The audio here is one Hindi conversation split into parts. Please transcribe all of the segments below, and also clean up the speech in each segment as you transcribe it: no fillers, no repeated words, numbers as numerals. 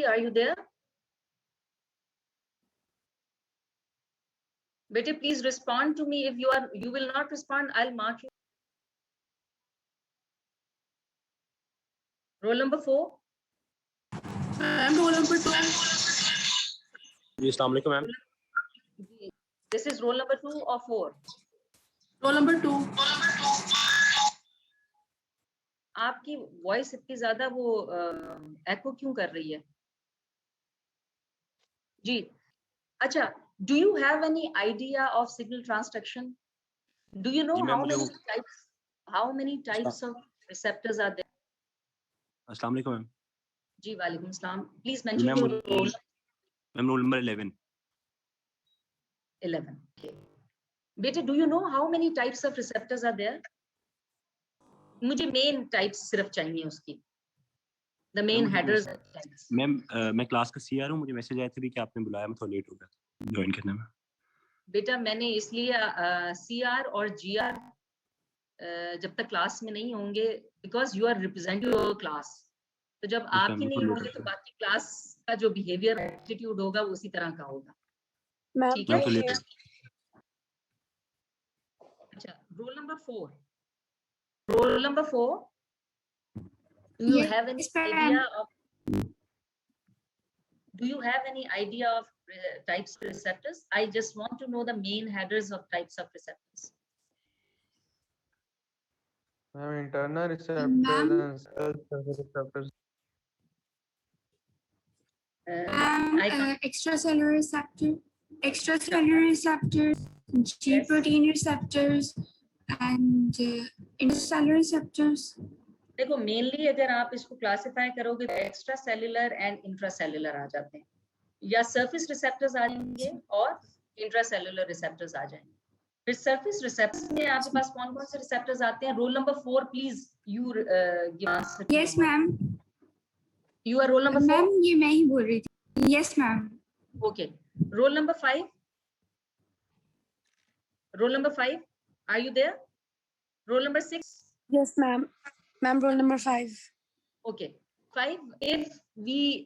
are you there? Bete, please respond to me. If you will not respond, I'll mark you. Roll number 4. Ma'am, roll number 2. जी अस्सलाम वालेकुम ma'am. This is roll number 2 or 4? Roll number 2. आपकी वॉइस इतनी ज्यादा वो एको क्यों कर रही है? जी अच्छा, do you have any idea of signal transduction? Do you know ji, how ma'am, many types of receptors are there? अस्सलाम वालेकुम मैम। जी वालेकुम सलाम। Please जी, mention ma'am your role. Ma'am roll number 11। 11. Okay. Beta, do you know how many types of receptors are there? मुझे main types सिर्फ चाहिए उसकी। The main headers types. Ma'am मैं क्लास का सीआर हूँ, मुझे मैसेज आया था भी कि आपने बुलाया, मैं थोड़ा लेट हो गया ज्वाइन करने में। बेटा मैंने इसलिए CR और GR जब तक क्लास में नहीं होंगे, because you are representing your class. तो जब आप ही नहीं होंगे तो बाकी क्लास का जो बिहेवियर एटीट्यूड होगा वो उसी तरह का होगा। ठीक है? अच्छा, role number 4। Role number 4, do you have any idea of types of receptors? I just want to know the main headers of types of receptors. Internal receptors and surface receptors. Extracellular receptors, G protein receptors, and intracellular receptors. देखो मेनली अगर आप इसको क्लासिफाई करोगे तो एक्स्ट्रा सेल्युलर एंड इंट्रासेल्युलर आ जाते हैं, या सरफेस रिसेप्टर्स आ जाएंगे और इंट्रासेल्युलर रिसेप्टर्स आ जाएंगे। फिर सरफेस रिसेप्टर्स में आपके पास कौन कौन से रिसेप्टर्स आते हैं? Roll number 4 please you give answer. Yes ma'am. You are roll number 4? Ma'am ये मैं ही बोल रही थी। Yes ma'am. Okay, roll number 5। Roll number 5, are you there? Roll number 6? Yes, ma'am. Ma'am, roll number 5. Okay, 5. If we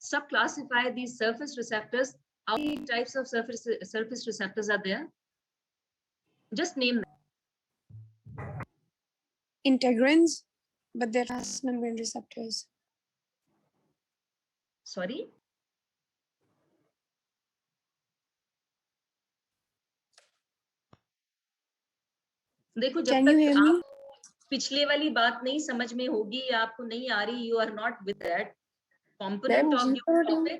subclassify these surface receptors, how many types of surface receptors are there? Just name them. Integrins, but there are membrane receptors. Sorry? देखो जब तक आप पिछले वाली बात नहीं समझ में होगी या आपको नहीं आ रही, you are not with that component of your topic,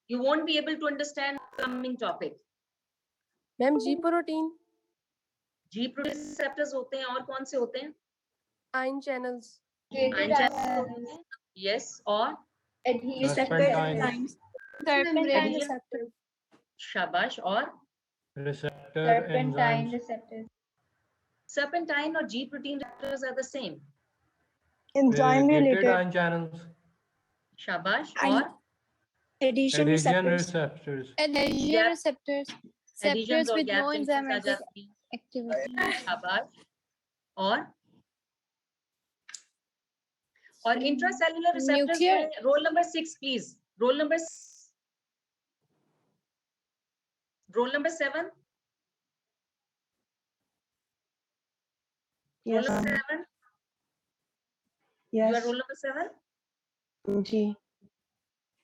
you won't be able to understand coming topic. Ma'am, G protein. G protein receptors होते हैं, और कौन से होते हैं? Ion channels. Ion channels. Yes, और Serpentine receptor. शाबाश, और Serpentine receptors. Serpentine or G protein receptors are the same. Enzyme related. ion channels. शाबाश, और Adhesion receptors. Adhesion receptors. Adhesions और with no gap junctions uh enzymatic जाती हैं। activity. शाबाश, और इंट्रासेल्युलर रिसेप्टर्स में role number 6 please. Roll number 7। Yes. Roll number 7. Yes. You are roll number 7. G.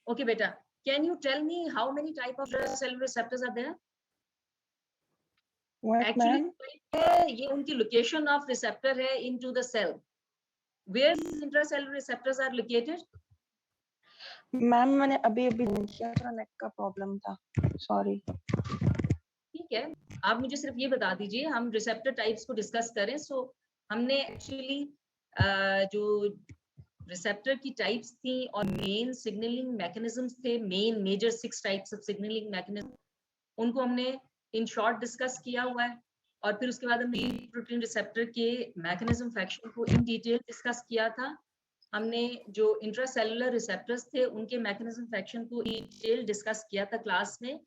Okay, beta. Can you tell me how many type of cellular receptors are there? What, Actually, ma'am? ये उनकी location of receptor है into the cell. Where these intracellular receptors are located? Ma'am मैंने अभी किया था, नेट का प्रॉब्लम था, सॉरी। ठीक है, आप मुझे सिर्फ ये बता दीजिए, हम रिसेप्टर टाइप्स को डिस्कस करें। सो हमने एक्चुअली जो रिसेप्टर की टाइप्स थी और मेन सिग्नलिंग मैकेनिज्म्स थे, main major 6 types of signalling mechanism, उनको हमने इन शॉर्ट डिस्कस किया हुआ है। और फिर उसके बाद हमने प्रोटीन रिसेप्टर के मैकेनिज्म फैक्शन को इन डिटेल डिस्कस किया था। हमने जो इंट्रासेलुलर रिसेप्टर्स थे उनके मैकेनिज्म फैक्शन को इन डिटेल डिस्कस किया था क्लास में।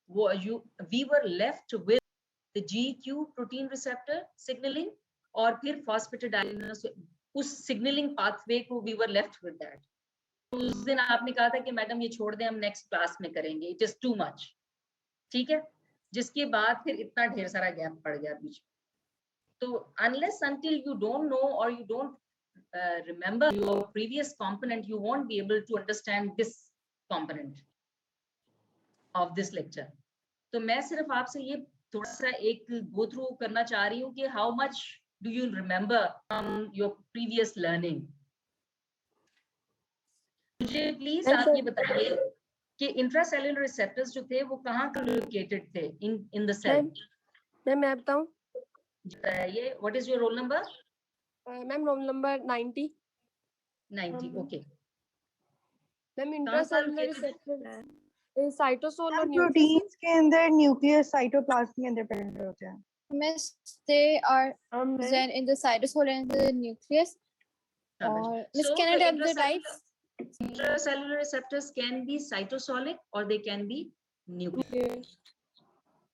We were left with the GQ protein receptor signalling, और फिर फॉस्फेटाइडिनोसिन, उस सिग्नलिंग पाथवे को we were left with that. उस दिन आपने कहा था कि मैडम ये छोड़ दें, हम नेक्स्ट क्लास में करेंगे, इट इज टू मच, ठीक है। जिसके बाद फिर इतना ढेर सारा गैप पड़ गया बीच में। तो unless until you don't know or you don't remember your previous component, you won't be able to understand this component of this lecture. तो मैं सिर्फ आपसे ये थोड़ा सा एक गो थ्रू करना चाह रही हूँ कि how much do you remember from your previous learning. मुझे प्लीज आप ये बताइए कि इंट्रासेल्युलर रिसेप्टर्स जो थे वो कहाँ लोकेटेड थे इन द सेल। मैं बताऊं? ये what is your roll number? Ma'am roll number 90। 90, okay. Ma'am intracellular receptor cytosol और प्रोटीन्स के अंदर न्यूक्लियस साइटोप्लाज्म के अंदर प्रेजेंट होते हैं। Miss, they are then in the cytosol and the nucleus. Or Miss, So can I the have the types? intracellular receptors can be cytosolic or they can be nuclear.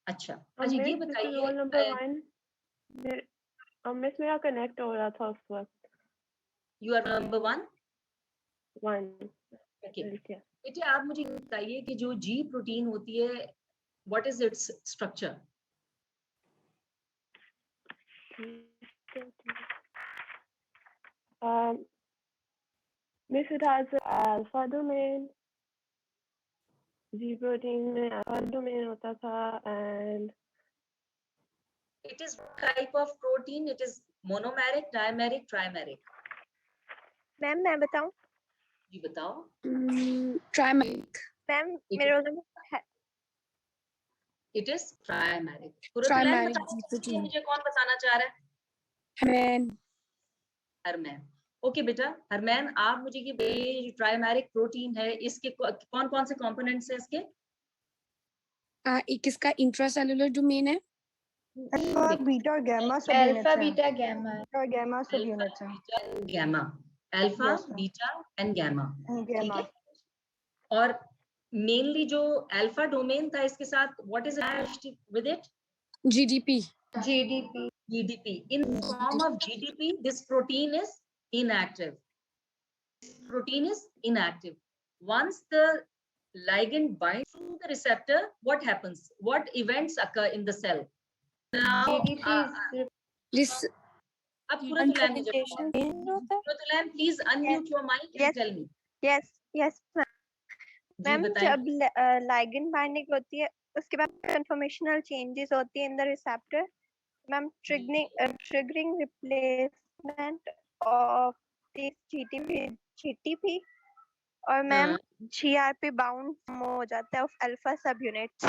अच्छा ये बताइए रोल नंबर 1 मिस मेरा कनेक्ट हो रहा था उस वक्त। You are number 1 1 okay. बेटे आप मुझे बताइए कि जो जी प्रोटीन होती है what is its structure? Miss, it has alpha domain. G protein में alpha domain होता था and it is what type of protein? It is monomeric, dimeric, trimeric? Ma'am मैं बताऊं? जी बताओ। Trimeric. मैम It मेरा is- रोल नंबर है It is trimeric. Trimeric बताओ, G protein. मुझे कौन बताना चाह रहा है? Herman. हरमैन। ओके बेटा हरमैन आप मुझे ये जो ट्राइमेरिक प्रोटीन है इसके कौन कौन से कंपोनेंट्स हैं इसके? एक इसका इंट्रासेल्युलर डोमेन है। अल्फा बीटा और गामा सब यूनिट्स हैं। Beta gamma. और गामा सब यूनिट्स हैं। Gamma, alpha Yes, ma'am. Beta and gamma, ठीक गामा है। और मेनली जो अल्फा डोमेन था इसके साथ what is attached with it? GDP. GDP. In form of GDP, this protein is inactive. Protein is inactive. Once the ligand binds to the receptor, what happens? What events occur in the cell? Now, This अब please unmute your mic and Yes. tell me. yes ji ma'am बताइए। जब लाइगेंड बाइंडिंग होती है उसके बाद कन्फर्मेशनल चेंजेस होती है in the receptor ma'am triggering replacement of this GTP और मैम GRP बाउंड हो जाता है ऑफ अल्फा सब यूनिट्स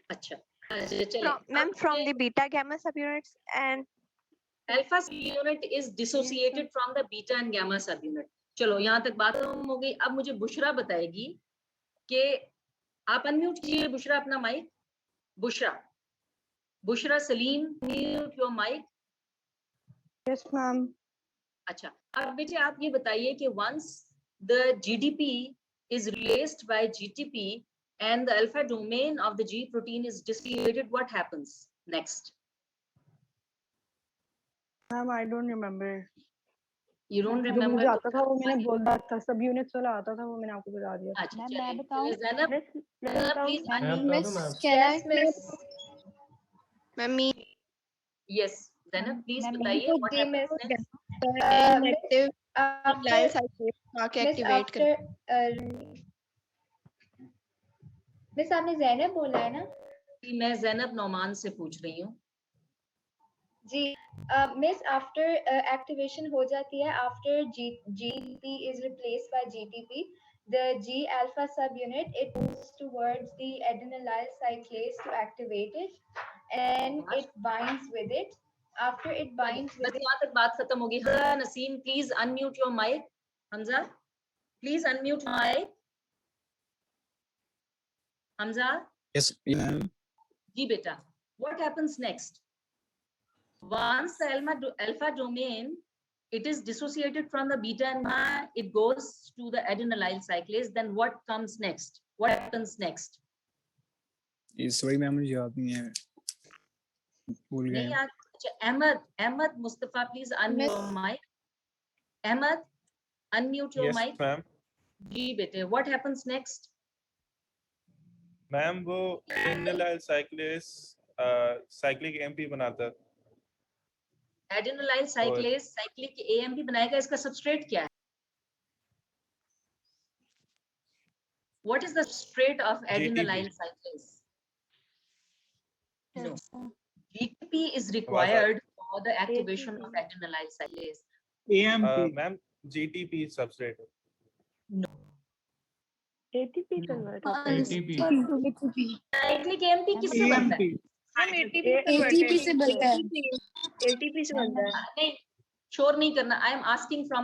अच्छा चलिए ma'am from the beta gamma subunits and alpha subunit is dissociated from the beta and gamma subunit. चलो यहाँ तक बात हो गई। अब मुझे बुशरा बताएगी कि आप अनम्यूट कीजिए बुशरा अपना mic. Bushra Saleem mute your mic. Yes ma'am. अच्छा अब बेटे आप ये बताइए कि once the GDP is replaced by GTP and the alpha domain of the G protein is dissociated, what happens next? Ma'am I don't remember. You don't जो remember? मुझे आता था वो मैंने बोला था, सब यूनिट्स वाला आता था वो मैंने आपको बता दिया। अच्छा मैं चलिए बताऊं? Zainab please mummy yes Zainab please मैं बताइए what happens next? मिस आपने ज़ैनब बोला है ना? जी मैं ज़ैनब नौमान से पूछ रही हूँ। जी मिस आफ्टर एक्टिवेशन हो जाती है after GP is replaced by GTP the G alpha subunit it moves towards the adenylyl cyclase to activate it and it binds with it after it binds with बस यहाँ तक बात खत्म होगी। हाँ Naseem please unmute your mic. Hamza please unmute your mic. Hamza Yes, ma'am. जी बेटा what happens next? Once the alpha domain it is dissociated from the beta and gamma, it goes to the adenylyl cyclase. Then what comes next? What happens next? Sorry, ma'am, मुझे याद नहीं है, भूल गए। नहीं याद। अच्छा Ahmed Mustafa please unmute your mic. Ahmed Unmute your Yes, mic. ma'am. जी बेटे, what happens next? मैम वो adenylyl cyclase cyclic AMP बनाता है Adenylyl cyclase cyclic AMP बनाएगा, इसका substrate क्या है? What is the substrate of adenylyl cyclase? No. GTP is required for the activation of adenylyl cyclase. Ma'am GTP substrate है। No. ATP converter Cyclic AMP किससे बनता है? ATP से बनता है। ATP से बनता है। नहीं, शोर नहीं करना। I am asking from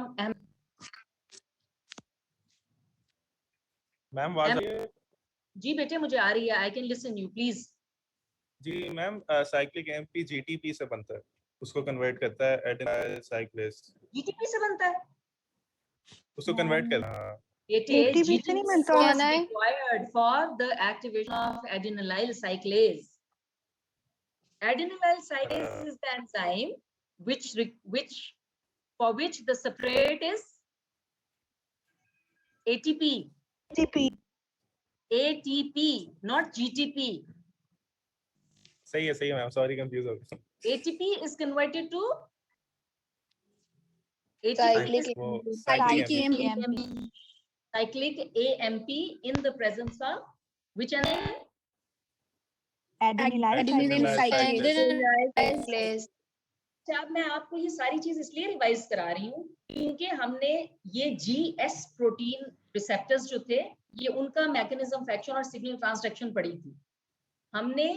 ma'am आवाज जी बेटे, मुझे आ रही है। I can listen you, please. जी मैम cyclic AMP GTP से बनता है, उसको कन्वर्ट करता है adenyl cyclase, GTP से बनता है? उसको कन्वर्ट करता है। It is ATP से नहीं बनता is required for the activation of adenylyl cyclase. Adenylyl cyclase is the enzyme for which the substrate is ATP. ATP, not GTP. सही है मैम, सॉरी कंफ्यूज हो गया। ATP is converted to cyclic AMP in the presence of which enzyme? Adenylyl cyclase। अब मैं आपको ये सारी चीज इसलिए रिवाइज करा रही हूँ क्योंकि हमने ये GS प्रोटीन रिसेप्टर्स जो थे, ये उनका मैकेनिज्म ऑफ एक्शन और सिग्नल ट्रांसडक्शन पढ़ी थी। हमने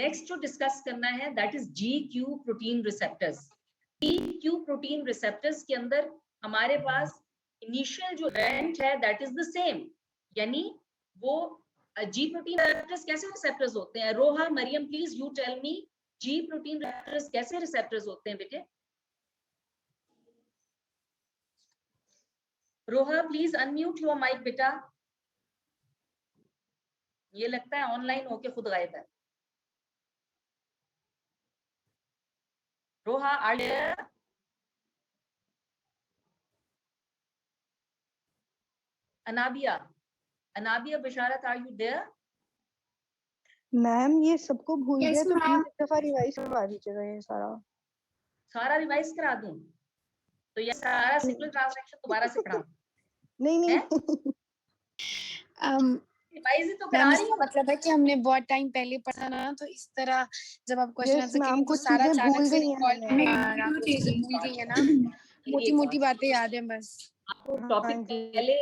नेक्स्ट जो डिस्कस करना है that is GQ protein receptors. GQ protein receptors के अंदर हमारे पास इनिशियल जो रेंट है दैट इज द सेम, यानी वो G प्रोटीन रिसेप्टर्स कैसे रिसेप्टर्स होते हैं? Roha, Maryam, please you tell me, G protein receptors कैसे रिसेप्टर्स होते हैं बेटे? Roha, please unmute your mic बेटा। ये लगता है ऑनलाइन होके खुद गायब है। Roha, are you there? Anabia Bisharat, are you there? Ma'am ये सबको भूल गया तो प्लीज एक दफा रिवाइज करवा दीजिएगा ये सारा रिवाइज करा दूं तो ये सारा सिग्नल ट्रांसडक्शन दोबारा से पढ़ा? नहीं रिवाइज तो करा रही हूं। मतलब है कि हमने बहुत टाइम पहले पढ़ा ना, तो इस तरह जब आप क्वेश्चन आंसर करेंगे तो सारा अचानक से रिकॉल भूल गई है ना, मोटी बातें याद है बस। आपको टॉपिक पहले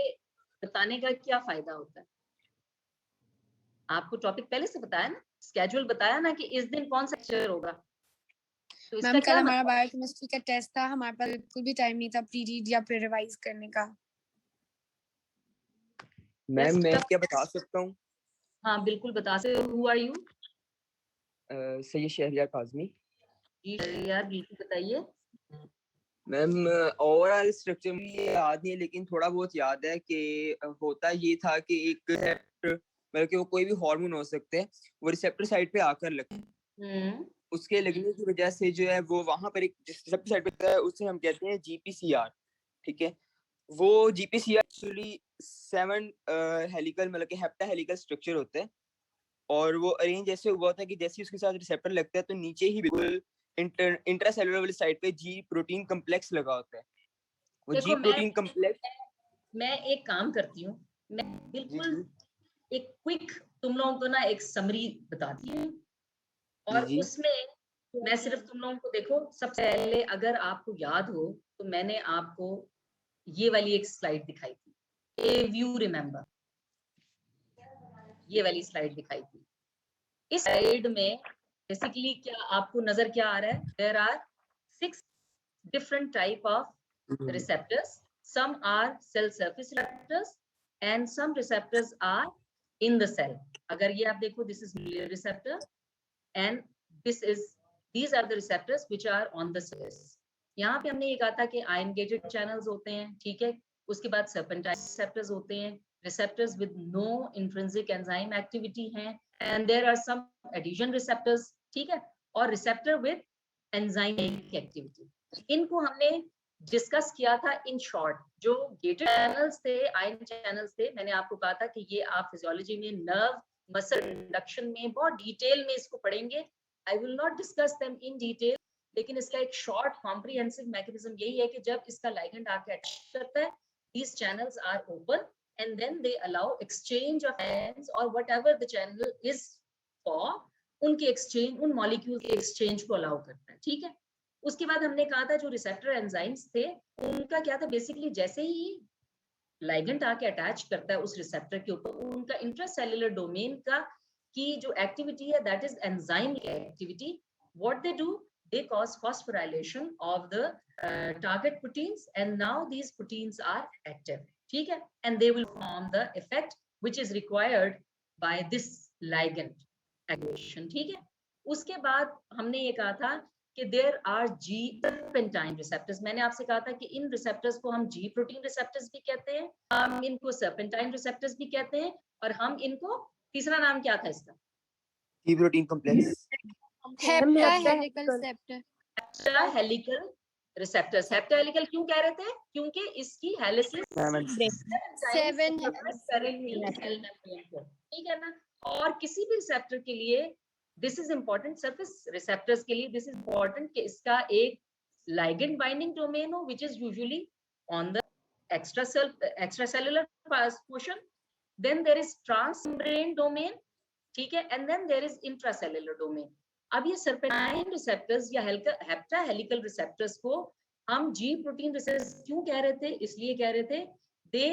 बताने का क्या फायदा होता है? आपको टॉपिक पहले से बताया ना, स्केड्यूल बताया ना कि इस दिन कौन सा लेक्चर होगा। तो मैम कल हमारा बायोकेमिस्ट्री का टेस्ट था, हमारे पास बिल्कुल भी टाइम नहीं था प्री रीड या फिर रिवाइज करने का। मैम मैं क्या बता सकता हूँ? हाँ बिल्कुल बता सकते हो। Who are you? Syed Shahriyar Kazmi. जी शहरियार, बिल्कुल बताइए। मैम ओवरऑल स्ट्रक्चर मुझे याद नहीं है, लेकिन थोड़ा बहुत याद है कि होता ये था कि एक रिसेप्टर, बल्कि वो कोई भी हार्मोन हो सकते हैं, वो रिसेप्टर साइड पे आकर लगते हैं। उसके लगने की वजह से जो है वो वहां पर एक रिसेप्टर साइड पे है, उसे हम कहते हैं GPCR। ठीक है, वो GPCR एक्चुअली 7 हेलिकल मतलब कि हेप्टा हेलिकल स्ट्रक्चर होते हैं, और वो अरेंज ऐसे हुआ होता है कि जैसे उसके साथ रिसेप्टर लगता है तो नीचे ही बिल्कुल इंट्रासेलुलर वाली साइड पे G प्रोटीन कॉम्प्लेक्स लगा होता है। वो G प्रोटीन कॉम्प्लेक्स, मैं एक काम करती हूँ, मैं बिल्कुल एक क्विक तुम लोगों को ना एक समरी बताती हूँ, और उसमें मैं सिर्फ तुम लोगों को देखो, सबसे पहले अगर आपको याद हो तो मैंने आपको ये वाली एक स्लाइड दिखाई थी, इफ यू रिमेम्बर, ये वाली स्लाइड दिखाई थी। इस स्लाइड में बेसिकली क्या आपको नजर क्या आ रहा है? There are 6 different type of receptors. Some are cell surface receptors and some receptors are in the cell. अगर ये आप देखो, this is nuclear receptor and these are the receptors which are on the surface. यहाँ पे हमने ये कहा था कि ion gated channels होते हैं, ठीक है। उसके बाद serpentine receptors होते हैं, receptors with no intrinsic enzyme activity हैं, and there are some adhesion receptors, ठीक है, और receptor with enzymatic activity. इनको हमने डिस्कस किया था इन शॉर्ट। जो गेटेड चैनल्स थे, आयन चैनल्स थे, मैंने आपको कहा था कि ये आप फिजियोलॉजी में नर्व मसल इंडक्शन में बहुत डिटेल में इसको पढ़ेंगे। I will not discuss them in detail, लेकिन इसका एक शॉर्ट कॉम्प्रिहेंसिव मैकेनिज्म यही है कि जब इसका लाइगेंड आके अटैच करता है, these channels are open and then they allow exchange of ions or whatever the channel is for, उनके एक्सचेंज, उन मॉलिक्यूल के एक्सचेंज को अलाउ करता है। ठीक है, उसके बाद हमने कहा था जो रिसेप्टर एंजाइम्स थे उनका क्या था, बेसिकली जैसे ही लाइगेंड आके अटैच करता है उस रिसेप्टर के ऊपर, उनका इंट्रासेल्युलर डोमेन का की जो एक्टिविटी है that is enzyme activity. What they do, they cause phosphorylation of the target proteins and now these proteins are active, ठीक है, and they will form the effect which is required by this ligand activation, ठीक है। उसके बाद हमने ये कहा था कि there are G serpentine receptors। मैंने आपसे कहा था कि इन रिसेप्टर्स को हम G प्रोटीन रिसेप्टर्स भी कहते हैं, हम इनको serpentine रिसेप्टर्स भी कहते हैं, और हम इनको, तीसरा नाम क्या था इसका? G protein complex, helical receptors. Heptahelical क्यों कह रहे थे? क्योंकि इसकी हेलिसिस 7 ठीक है ना। और किसी भी रिसेप्टर के लिए this is important, surface receptors के लिए दिस इज इंपॉर्टेंट कि इसका एक लाइगेंड बाइंडिंग डोमेन हो which is usually on the extracellular portion, then there is transmembrane domain, ठीक है, and then there is intracellular domain. अब ये सर्पेंटाइन रिसेप्टर्स या हेप्टाहेलिकल रिसेप्टर्स को हम जी प्रोटीन रिसेप्टर्स क्यों कह रहे थे? इसलिए कह रहे थे दे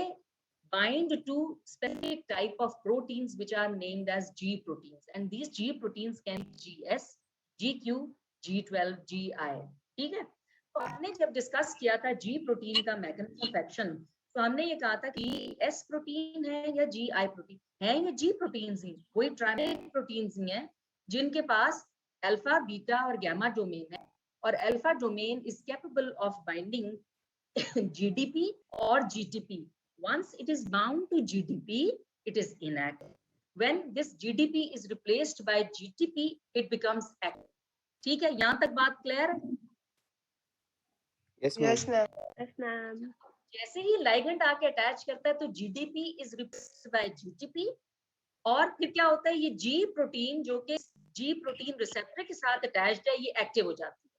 bind to specific type of proteins which are named as G proteins, and these G proteins can be GS, GQ, G12, GI, ठीक है। तो हमने जब डिस्कस किया था G प्रोटीन का मैकेनिज्म ऑफ एक्शन, तो हमने ये कहा था कि S प्रोटीन है या GI प्रोटीन है, ये G प्रोटीन्स ही, कोई ट्राइमेटिक प्रोटीन्स ही हैं जिनके पास अल्फा, बीटा और गामा डोमेन है, और alpha domain is capable of binding GDP और GTP. Once it is bound to GDP, it is inactive. When this GDP is replaced by GTP, it becomes active. ठीक है, यहाँ तक बात क्लियर है? yes ma'am, जैसे ही लाइगेंड आके अटैच करता है तो GDP is replaced by GTP, और फिर क्या होता है, ये G प्रोटीन जो कि G प्रोटीन रिसेप्टर के साथ अटैच्ड है, ये एक्टिव हो जाती है,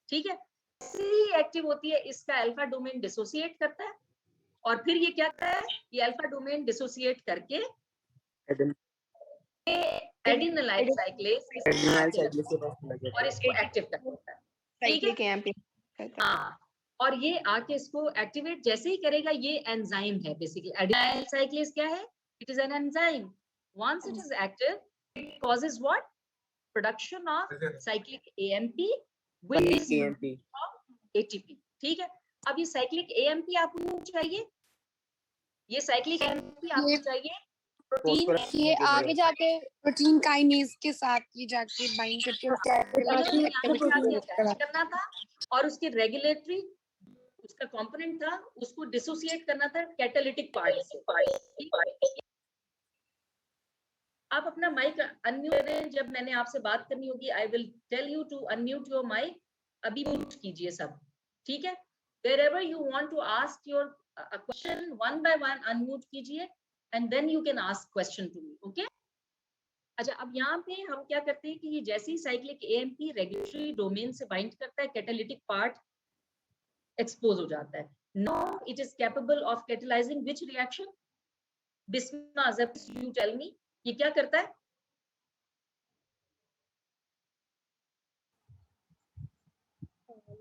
ठीक है। जैसे ही एक्टिव होती है, इसका अल्फा डोमेन डिसोसिएट करता है, और फिर ये क्या करता है, ये अल्फा डोमेन डिसोसिएट करके एडिनाइल साइक्लेज और इसको एक्टिव कर देता है, ठीक है। हाँ, और ये आके इसको एक्टिवेट जैसे ही करेगा, ये एंजाइम है बेसिकली। एडिनाइल साइक्लेज क्या है? It is an enzyme. Once it is active, it causes what? Production of cyclic AMP with ATP, ठीक है। अब ये साइक्लिक AMP आपको चाहिए, ये साइक्लिक AMP आपको चाहिए प्रोटीन, ये आगे जाके प्रोटीन काइनेज के साथ ये जाके बाइंड करना था, और उसके रेगुलेटरी उसका कंपोनेंट था, उसको डिसोसिएट करना था कैटालिटिक पार्ट से। आप अपना माइक अनम्यूट करें, जब मैंने आपसे बात करनी होगी I will tell you to unmute your mic, अभी म्यूट कीजिए सब, ठीक है। wherever you want to ask your a question one by one unmute कीजिए and then you can ask question to me, okay? अच्छा, अब यहाँ पे हम क्या करते हैं कि ये जैसे ही साइक्लिक AMP रेगुलेटरी डोमेन से बाइंड करता है, कैटालिटिक पार्ट एक्सपोज हो जाता है। Now it is capable of catalyzing which reaction? Bismillah अज़ब, you tell me, ये क्या करता है?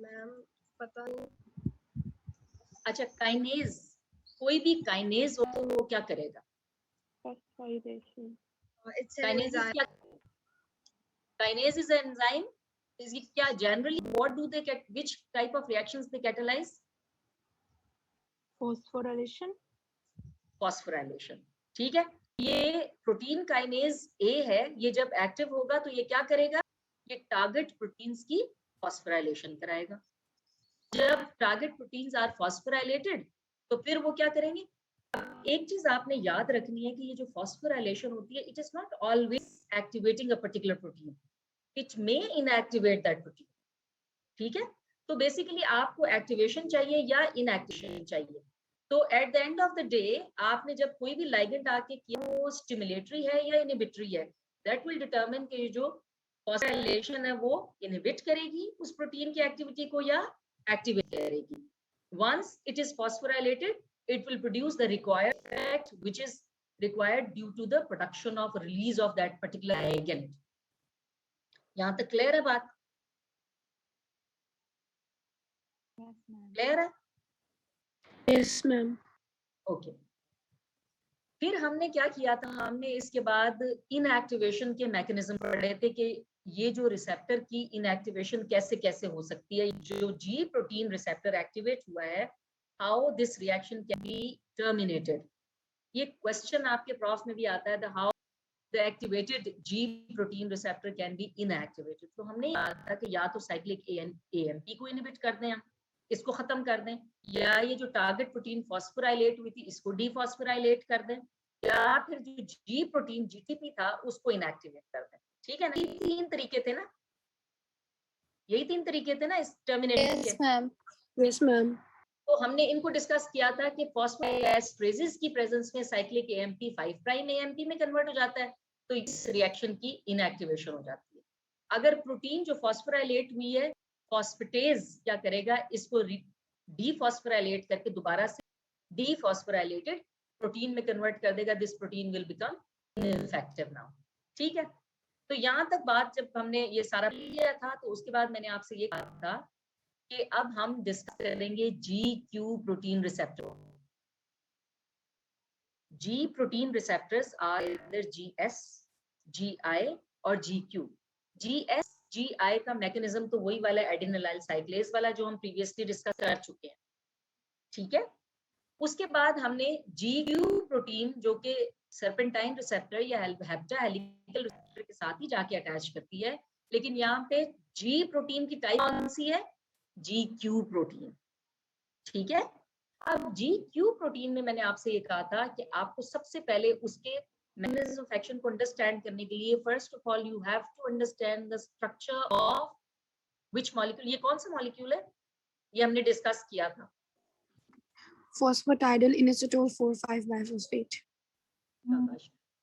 मैम पता नहीं। अच्छा, काइनेज, कोई भी काइनेज हो तो वो क्या करेगा? Kinase is an enzyme. Is it क्या generally what do they get, which type of reactions they catalyse? Phosphorylation. Phosphorylation, ठीक है। ये प्रोटीन काइनेज ए है, ये जब एक्टिव होगा तो ये क्या करेगा? ये टारगेट प्रोटीन्स की फॉस्फोराइलेशन कराएगा। जब टारगेट प्रोटीन्स आर फॉस्फोराइलेटेड तो फिर वो क्या करेंगे? एक चीज आपने याद रखनी है कि ये जो फॉस्फोराइलेशन होती है, it is not always activating a particular protein, it may inactivate that protein, ठीक है। तो बेसिकली आपको एक्टिवेशन चाहिए या इनएक्टिवेशन चाहिए। तो at the end of the day आपने जब कोई भी लाइगेंड आके किया वो स्टिमुलेटरी है या इनहिबिटरी है, दैट विल डिटरमिन कि जो फॉस्फोराइलेशन है वो इनहिबिट करेगी उस प्रोटीन की एक्टिविटी को या एक्टिवेट करेगी। Once it is phosphorylated it will produce the required effect which is required due to the production of release of that particular ligand. यहाँ तक क्लियर है बात? क्लियर है? Yes ma'am. ओके, फिर हमने क्या किया था, हमने इसके बाद इनएक्टिवेशन के मैकेनिज्म पढ़े थे कि ये जो रिसेप्टर की इनएक्टिवेशन कैसे कैसे हो सकती है। जो जी प्रोटीन रिसेप्टर एक्टिवेट हुआ है, how this reaction can be terminated. ये क्वेश्चन आपके प्रॉफ में भी आता है, how the activated G protein receptor can be inactivated. तो हमने कहा था कि या तो साइक्लिक AMP को इनहिबिट कर दें, हम इसको खत्म कर दें, या ये जो टारगेट प्रोटीन फॉस्फोराइलेट हुई थी इसको डीफॉस्फोराइलेट कर दें, या फिर जो G प्रोटीन GTP था उसको इनएक्टिवेट कर दें। ठीक है ना? ये तीन तरीके थे ना, यही तीन तरीके थे ना इस टर्मिनेशन के। Yes ma'am. तो हमने इनको डिस्कस किया था कि फॉस्फोएस्ट्रेजेस की प्रेजेंस में साइक्लिक AMP 5 प्राइम AMP में कन्वर्ट हो जाता है, तो इस रिएक्शन की इनएक्टिवेशन हो जाती है। अगर प्रोटीन जो फॉस्फोराइलेट हुई है, फॉस्फेटेज क्या करेगा, इसको डीफॉस्फोराइलेट करके दोबारा से डीफॉस्फोराइलेटेड प्रोटीन में कन्वर्ट कर देगा। This protein will become ineffective now. ठीक है, तो यहाँ तक बात जब हमने ये सारा किया था, तो उसके बाद मैंने आपसे ये कहा था कि अब हम डिस्कस करेंगे GQ protein receptor. G protein receptors are इधर GS, GI और GQ। GS GI का मैकेनिज्म तो वही वाला एडिनिलाइल साइक्लेज वाला जो हम प्रीवियसली डिस्कस कर चुके हैं। ठीक है, उसके बाद हमने GQ प्रोटीन जो कि सर्पेंटाइन रिसेप्टर या हेप्टा हेलिकल रिसेप्टर के साथ ही जाके अटैच करती है, लेकिन यहाँ पे G प्रोटीन की टाइप कौन सी है? GQ protein. ठीक है, अब GQ प्रोटीन में मैंने आपसे ये कहा था कि आपको सबसे पहले उसके मैकेनिज्म ऑफ एक्शन को अंडरस्टैंड करने के लिए first of all you have to understand the structure of which molecule. ये कौन सा मॉलिक्यूल है? ये हमने डिस्कस किया था, फॉस्फेटाइडल इनएसिटोल 4,5 बाइफॉस्फेट।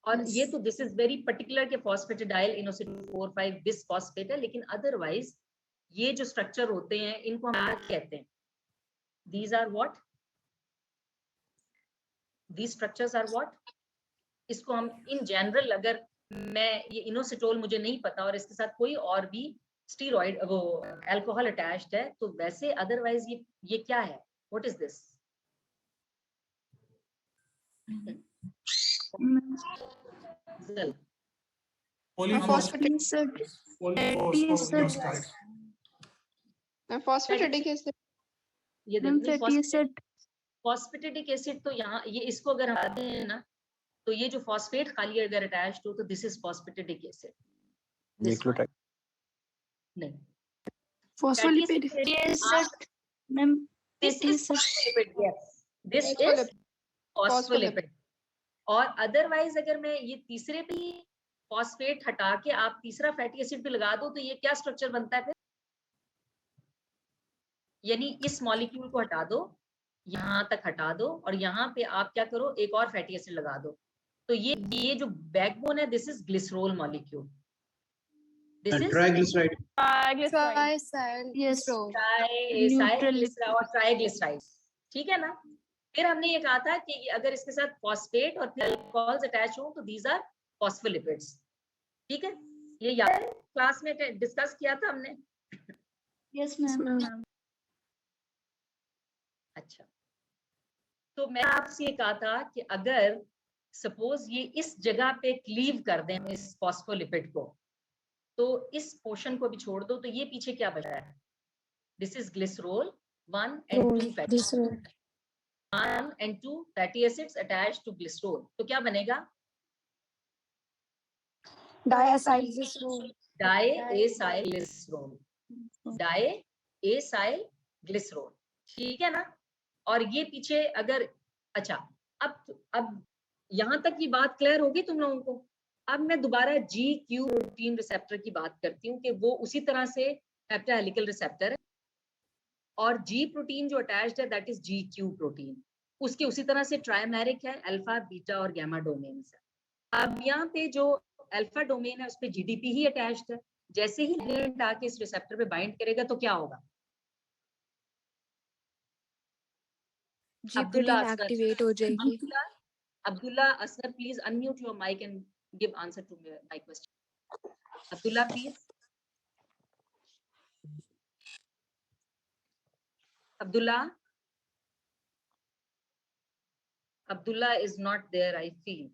और ये तो दिस इज वेरी पर्टिकुलर के फॉस्फेटाइल इनएसिटोल 4,5 बिसफॉस्फेट है, लेकिन अदरवाइज ये जो स्ट्रक्चर होते हैं इनको हम क्या कहते हैं? These are what? These structures are what? इसको हम इन जनरल, अगर मैं ये इनोसिटोल मुझे नहीं पता और इसके साथ कोई और भी स्टीरॉइड वो अल्कोहल अटैच्ड है, तो वैसे अदरवाइज ये क्या है? What is this? Phosphatic acid. ये फॉस्फेटिक एसिड। तो यहाँ ये इसको अगर हम आते हैं ना, तो ये जो फॉस्फेट खाली अगर अटैच्ड हो तो this is phosphatic acid. Nucleotide नहीं, phospholipid. Ma'am this is phospholipid. Yes, this is phospholipid. और अदरवाइज अगर मैं ये तीसरे पे फॉस्फेट हटा के आप तीसरा फैटी एसिड पे लगा दो, तो ये क्या स्ट्रक्चर बनता है फिर? यानी इस मॉलिक्यूल को हटा दो, यहाँ तक हटा दो, और यहाँ पे आप क्या करो, एक और फैटी एसिड लगा दो, तो ये जो बैकबोन है, this is glycerol molecule. This is triglyceride. Triglyceride. ठीक है ना? फिर हमने ये कहा था कि अगर इसके साथ फॉस्फेट और फिर अल्कोहल्स अटैच हो तो दीज आर फॉस्फोलिपिड्स। ठीक है, ये याद है, क्लास में डिस्कस किया था हमने। Yes ma'am. अच्छा, तो मैं आपसे ये कहा था कि अगर सपोज ये इस जगह पे क्लीव कर दें इस फॉस्फोलिपिड को, तो इस पोर्शन को भी छोड़ दो, तो ये पीछे क्या बचा है? This is glycerol 1 and 2 fatty acids. 1 and 2 fatty acids attached to glycerol, तो क्या बनेगा? डायएसाइलग्लिसरोल। डायएसाइलग्लिसरोल। डायएसाइलग्लिसरोल। ठीक है ना? और ये पीछे अगर, अच्छा, अब यहाँ तक की बात क्लियर होगी तुम लोगों को? अब मैं दोबारा GQ प्रोटीन रिसेप्टर की बात करती हूँ कि वो उसी तरह से हेप्टा हेलिकल रिसेप्टर है, और जी प्रोटीन जो अटैच्ड है दैट इज GQ प्रोटीन। उसके उसी तरह से ट्राइमेरिक है, अल्फा बीटा और गामा डोमेन्स है। अब यहाँ पे जो अल्फा डोमेन है उस पे GDP ही अटैच्ड है। जैसे ही लिगेंड आके इस रिसेप्टर पे बाइंड करेगा तो क्या होगा? जी प्रोटीन एक्टिवेट हो जाएगी। Abdullah Asghar, please unmute your mic and give answer to my question. Abdullah, please. Abdullah. Abdullah is not there, I feel.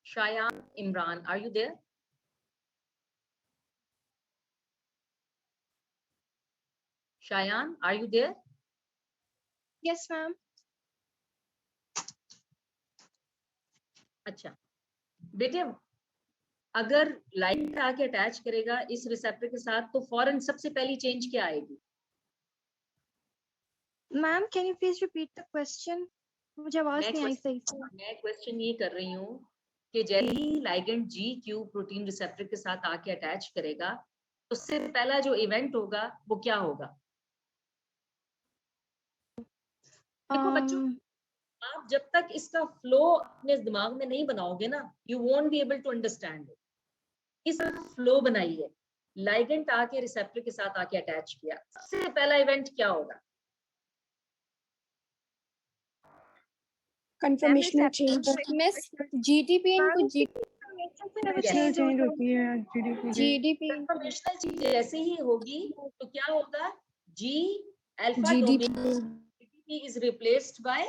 Shayan Imran, are you there? Shayan, are you there? Yes, ma'am. अच्छा बेटे, अगर लाइट आके अटैच करेगा इस रिसेप्टर के साथ तो फौरन सबसे पहली चेंज क्या आएगी? Ma'am, can you please repeat the question? मुझे आवाज नहीं आई सही से। मैं क्वेश्चन ये कर रही हूँ कि जैसे ही लाइगेंड GQ प्रोटीन रिसेप्टर के साथ आके अटैच करेगा तो उससे पहला जो इवेंट होगा वो क्या होगा? देखो बच्चों, आप जब तक इसका फ्लो अपने दिमाग में नहीं बनाओगे ना, you won't be able to understand it. इस फ्लो बनाइए, लाइगेंड आके रिसेप्टर के साथ आके अटैच किया, सबसे पहला इवेंट क्या होगा? Conformational change. मिस GTP इनको चेंज होती है GDP कंफर्मेशनल चेंज जैसे ही होगी तो क्या होगा? G alpha GDP domain is replaced by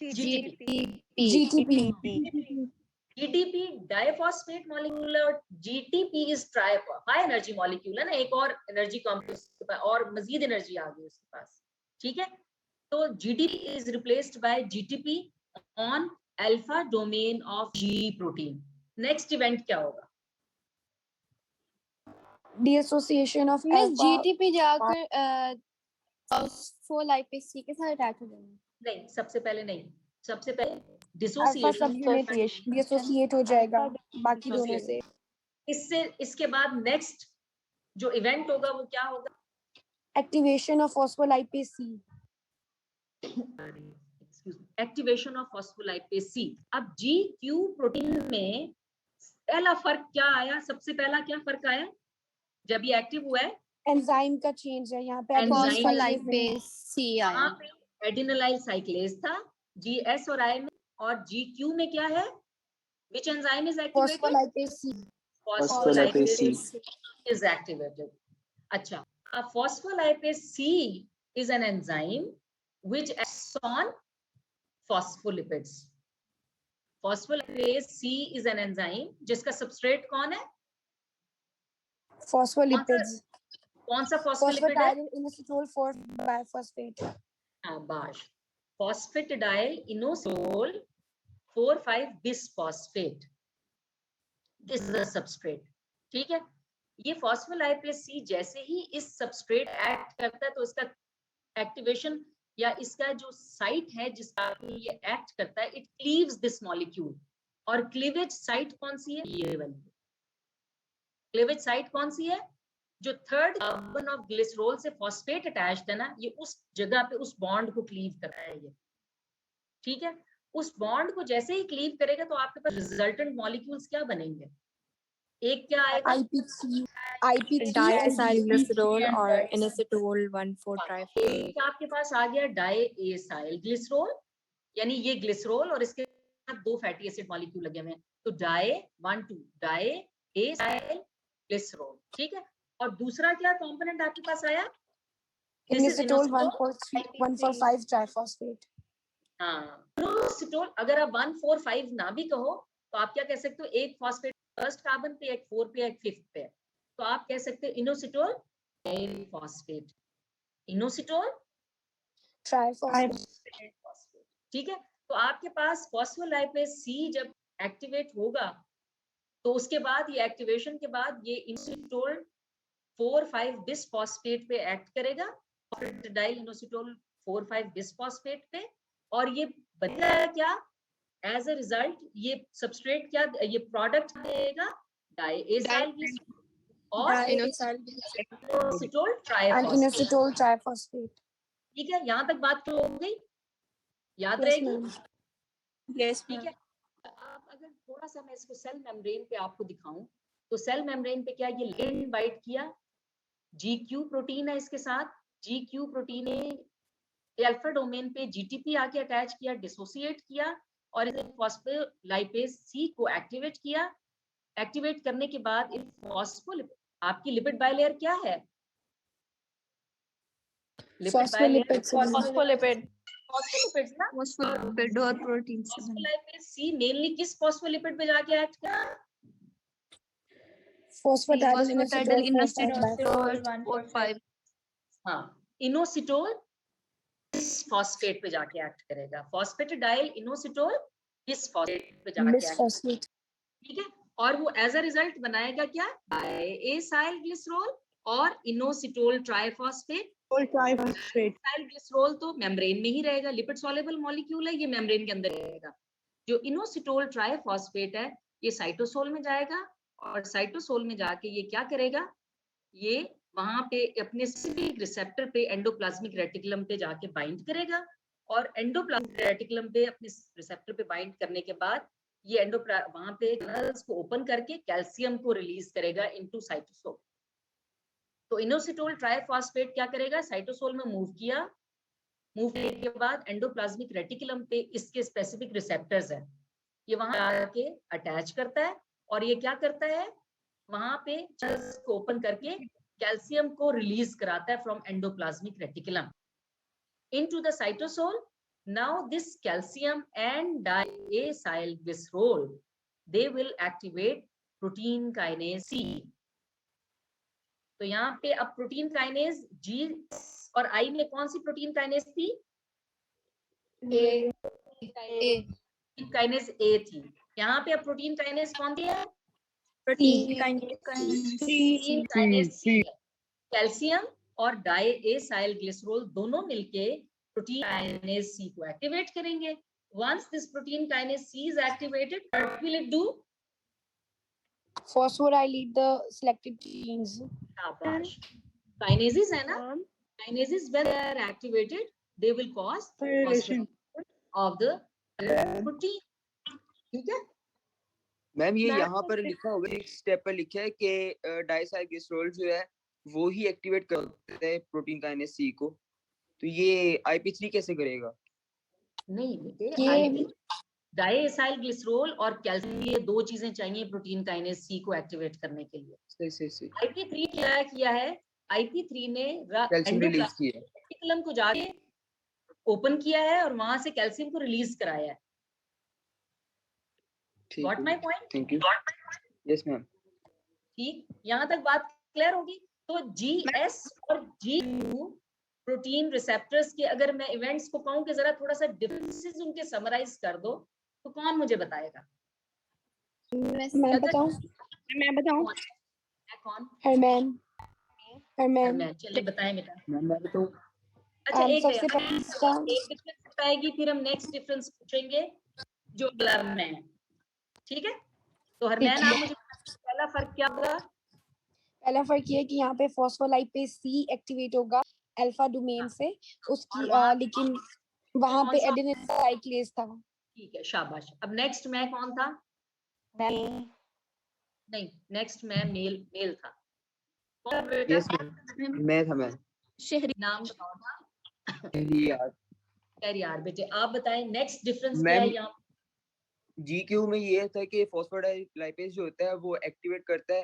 GTP. GTP diphosphate molecule और GTP is high energy molecule है ना, एक और एनर्जी कॉम्प्लेक्स और मजीद एनर्जी आ गई उसके पास। ठीक है, तो GTP is replaced by GTP on alpha domain of G protein. Next event क्या होगा? डिसोसिएशन ऑफ GTP जाकर फॉस्फोलाइपेज C के साथ अटैच हो जाएगा। नहीं, सबसे पहले नहीं, सबसे पहले डिसोसिएट हो जाएगा बाकी दोनों से। इसके बाद नेक्स्ट जो इवेंट होगा वो क्या होगा? Activation of phospholipase C। Activation of phospholipase C। अब GQ प्रोटीन में पहला फर्क क्या आया? सबसे पहला क्या फर्क आया जब ये एक्टिव हुआ है? एंजाइम का चेंज है यहाँ पे। फॉस्फोलाइपेज C आया। एडिनोलाइल साइक्लेज था GS और I में, और GQ में क्या है? Which enzyme is activated? Phospholipase C। Phospholipase C is activated. अच्छा, अब phospholipase C is an enzyme which acts on phospholipids. Phospholipase C is an enzyme जिसका सबस्ट्रेट कौन है? फॉस्फोलिपिड्स। कौन सा फॉस्फोलिपिड है? इनोसिटोल 4,5-फॉस्फेट। शाबाश, फॉस्फेटिडाइल इनोसिटोल 4,5-बिसफॉस्फेट। This is a substrate. ठीक है, ये फॉस्फोलाइपेज C जैसे ही इस सबस्ट्रेट एक्ट करता है तो इसका एक्टिवेशन या इसका जो साइट है जिसका ये एक्ट करता है, इट क्लीव्स दिस मॉलिक्यूल। और क्लीवेज साइट कौन सी है? ये वाली। क्लीवेज साइट कौन सी है? जो थर्ड कार्बन ऑफ ग्लिसरॉल से फॉस्फेट अटैच्ड है ना, ये उस जगह पे उस बॉन्ड को क्लीव करता है ये। ठीक है, उस बॉन्ड को जैसे ही क्लीव करेगा तो आपके पास रिजल्टेंट मॉलिक्यूल्स क्या बनेंगे? एक क्या आएगा? IPC डाइएसाइलग्लिसरॉल और इनोसिटोल 1,4-ट्राइफॉस्फेट। एक आपके पास आ गया डाइएसाइल ग्लिसरॉल, यानी ये ग्लिसरॉल और इसके साथ दो फैटी एसिड मॉलिक्यूल लगे हुए हैं, तो डाइएसाइल ग्लिसरॉल। ठीक है, और दूसरा क्या कंपोनेंट आपके पास आया? इनोसिटोल 1,4,5-ट्राइफॉस्फेट। हाँ, इनोसिटोल अगर आप 1,4,5 ना भी कहो तो आप क्या कह सकते हो? एक फॉस्फेट फर्स्ट कार्बन पे, एक 4 पे, एक 5 पे, तो आप कह सकते हो इनोसिटोल फॉस्फेट, इनोसिटोल ट्राइफॉस्फेट। ठीक है, तो आपके पास फॉस्फोलाइपेज C जब एक्टिवेट होगा तो उसके बाद ये एक्टिवेशन के बाद ये इनोसिटोल 4,5-बिसफॉस्फेट पे एक्ट करेगा, फॉस्फेटिडाइल इनोसिटोल 4,5-बिसफॉस्फेट पे, और ये बनेगा क्या? एज अ रिजल्ट ये सबस्ट्रेट क्या, ये प्रोडक्ट देगा? Diacyl glycerol. और इनोसिटोल ट्राइफॉस्फेट। ठीक है, यहाँ तक बात तो हो गई, याद रहेगी? ठीक है। अब अगर थोड़ा सा मैं इसको सेल मेम्ब्रेन पे आपको दिखाऊं, तो सेल मेम्ब्रेन पे क्या ये लिगेंड बाइट किया, GQ प्रोटीन है इसके साथ, GQ प्रोटीन ने अल्फा डोमेन पे GTP आके अटैच किया, डिसोसिएट किया और इसे फॉस्फोलाइपेज C को एक्टिवेट किया। एक्टिवेट करने के बाद आपकी लिपिड बाइलेयर क्या है? फॉस्फोलिपिड ना, फॉस्फोलिपिड और प्रोटीन से फॉस्फोलाइपेज C मेनली किस फॉस्फोलिपिड पे जाके एक्ट करा? फॉस्फेटाइडिल इनोसिटोल 145। हाँ, इनोसिटोल इस फॉस्फेट पे जाके एक्ट करेगा। फॉस्फेटाइल इनोसिटोल इस फॉस्फेट पे जाके, ठीक है, और वो एज अ रिजल्ट बनाएगा क्या? डायएसाइल ग्लिसरॉल और इनोसिटोल ट्राइफॉस्फेट। डायएसाइल ग्लिसरॉल तो मेम्ब्रेन में ही रहेगा, लिपिड सॉल्युबल मॉलिक्यूल है, ये मेम्ब्रेन के अंदर रहेगा। जो इनोसिटोल ट्राइफॉस्फेट है ये साइटोसोल में जाएगा और साइटोसोल में जाके ये क्या करेगा, ये वहां पे अपने स्पेसिफिक रिसेप्टर पे एंडोप्लाज्मिक रेटिकुलम पे जाके बाइंड करेगा और एंडोप्लाज्मिक रेटिकुलम पे अपने रिसेप्टर पे बाइंड करने के बाद ये वहां पे चैनल्स को ओपन करके कैल्शियम को रिलीज करेगा इनटू साइटोसोल। तो इनोसिटोल ट्राइफॉस्फेट क्या करेगा, साइटोसोल में मूव करने के बाद एंडोप्लाज्मिक रेटिकुलम पे इसके स्पेसिफिक रिसेप्टर्स हैं, ये वहां आके अटैच करता है और ये क्या करता है, वहां पे चैनल्स को ओपन करके कैल्शियम को रिलीज कराता है from endoplasmic reticulum into the cytosol. Now this calcium and diacyl glycerol, they will activate protein kinase C. तो यहाँ पे अब प्रोटीन काइनेज G और I में कौन सी प्रोटीन काइनेज थी? काइनेज A थी। यहाँ पे अब प्रोटीन काइनेज कौन सी है? कैल्शियम और डायएसाइल ग्लिसरॉल दोनों मिलके प्रोटीन काइनेज C को एक्टिवेट करेंगे। Once this protein kinase C is activated, what will it do? Phosphorylate the selected genes. Kinases है ना? Kinases when they are activated, they will cause phosphorylation of the protein. ठीक है? मैम ये यहाँ पर लिखा हुआ है, एक स्टेप पर लिखा है कि डाइसाइल ग्लिसरॉल जो है वो ही एक्टिवेट करते हैं प्रोटीन काइनेज C को, तो ये IP3 कैसे करेगा? नहीं बेटे, डायएसाइल ग्लिसरॉल और कैल्शियम, ये दो चीजें चाहिए प्रोटीन काइनेज C को एक्टिवेट करने के लिए। सही। IP3 क्या किया है? IP3 ने कैल्शियम रिलीज किया है, रेटिकुलम को जाके ओपन किया है और वहां से कैल्शियम को रिलीज कराया है। Got my point? Thank you. Yes ma'am. ठीक, यहाँ तक बात क्लियर होगी? तो GS और GQ प्रोटीन रिसेप्टर्स के अगर मैं इवेंट्स को कहूं कि जरा थोड़ा सा डिफरेंसेस उनके समराइज कर दो, तो कौन मुझे बताएगा? मैं बताऊं? कौन? हरमैन। चलिए बताएं बेटा। मैं बताऊं? अच्छा, एक सबसे डिफरेंस बताएगी, फिर हम नेक्स्ट डिफरेंस पूछेंगे जो अगला में है। ठीक है, तो हरमैन आप मुझे पहला फर्क क्या होगा? पहला फर्क ये है कि यहाँ पे फॉस्फोलाइपेज C एक्टिवेट होगा अल्फा डोमेन से, उसकी लेकिन वहां पे एडेनिन साइक्लेज था। ठीक है, शाबाश। अब नेक्स्ट मैं कौन था? नहीं, नेक्स्ट मैं मेल था। कौन बेटा? मैं था। मैं शहरी नाम बताओ ना। यार बेटे आप बताएं नेक्स्ट डिफरेंस क्या है यहाँ? GQ में ये था कि फॉस्फोलाइपेज जो होता है वो एक्टिवेट करता है,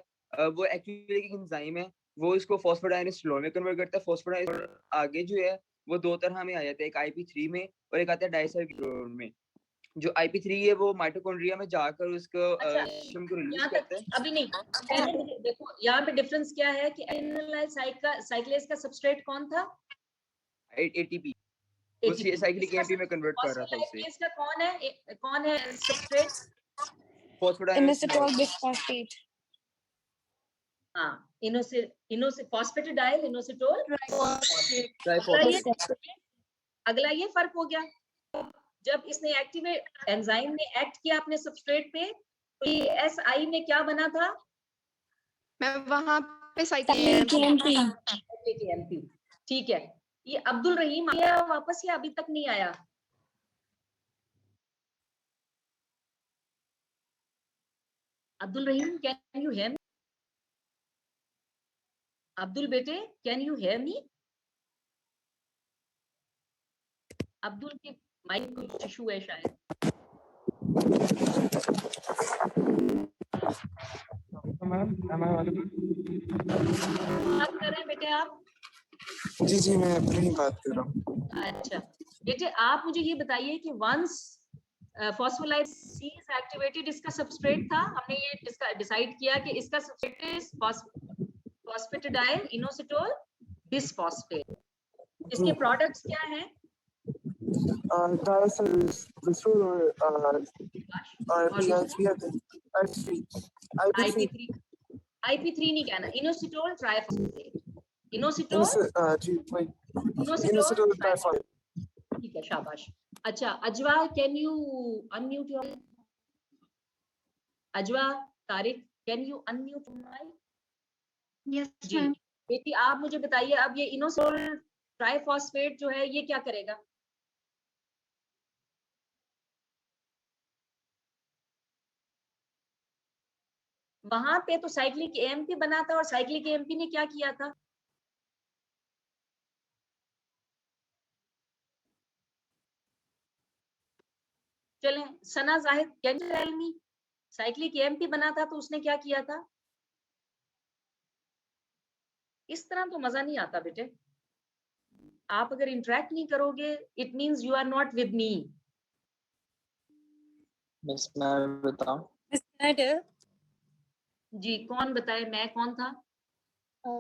वो एक्चुअली एक एंजाइम है, वो इसको फॉस्फोडाइएस्टोल में कन्वर्ट करता है। फॉस्फोडाइएस्टोल आगे जो है वो दो तरह में आ जाता है, एक IP3 में और एक आता है डाइसाइल ग्लिसरॉल में। जो IP3 है वो माइटोकॉन्ड्रिया में जाकर उसको सिस्टम को रिलीज करता है। अभी नहीं, देखो यहाँ पे डिफरेंस क्या है कि एडेनिन साइक्लेज का सबस्ट्रेट कौन था? ATP। वो साइक्लिक AMP में कन्वर्ट कर रहा था उसे। इसका कौन है सबस्ट्रेट? Inositol bisphosphate. हाँ, फॉस्फेटाइल इनोसिटोल ट्राइफॉस्फेट। अगला ये फर्क हो गया, जब इसने एक्टिवेट एंजाइम ने एक्ट किया अपने सबस्ट्रेट पे, तो ये SI में क्या बना था? मैं वहां KMP ठीक है। ये अब्दुल रहीम आया वापस या अभी तक नहीं आया? Abdul Rahim, can you hear me? Abdul बेटे, can you hear me? Abdul के माइक कुछ इशू है शायद। बात कर रहे हैं बेटे आप? जी मैं अपनी ही बात कर रहा हूँ। अच्छा बेटे, आप मुझे ये बताइए कि once phospholipase C is activated, इसका सबस्ट्रेट था, हमने ये डिसाइड किया कि इसका substrate is phosphatidyl inositol bisphosphate. इसके प्रोडक्ट्स क्या हैं? डायसल्फाइड और IP3 नहीं कहना, इनोसिटोल ट्राइफॉस्फेट। इनोसिटोल ट्राइफॉस्फेट, ठीक है, शाबाश। अच्छा Ajwa, can you unmute your? Ajwa Tariq, can you unmute mic? Yes जी बेटी, आप मुझे बताइए अब ये इनोसिटोल ट्राइफॉस्फेट जो है ये क्या करेगा? वहां पे तो साइक्लिक AMP बना था और साइक्लिक AMP ने क्या किया था? चलें, Sana Zahid, can you tell me? Cyclic AMP बना था तो उसने क्या किया था? इस तरह तो मजा नहीं आता बेटे। आप अगर इंटरेक्ट नहीं करोगे, it means you are not with me. Miss मैं बताऊं? जी कौन बताए, मैं कौन था?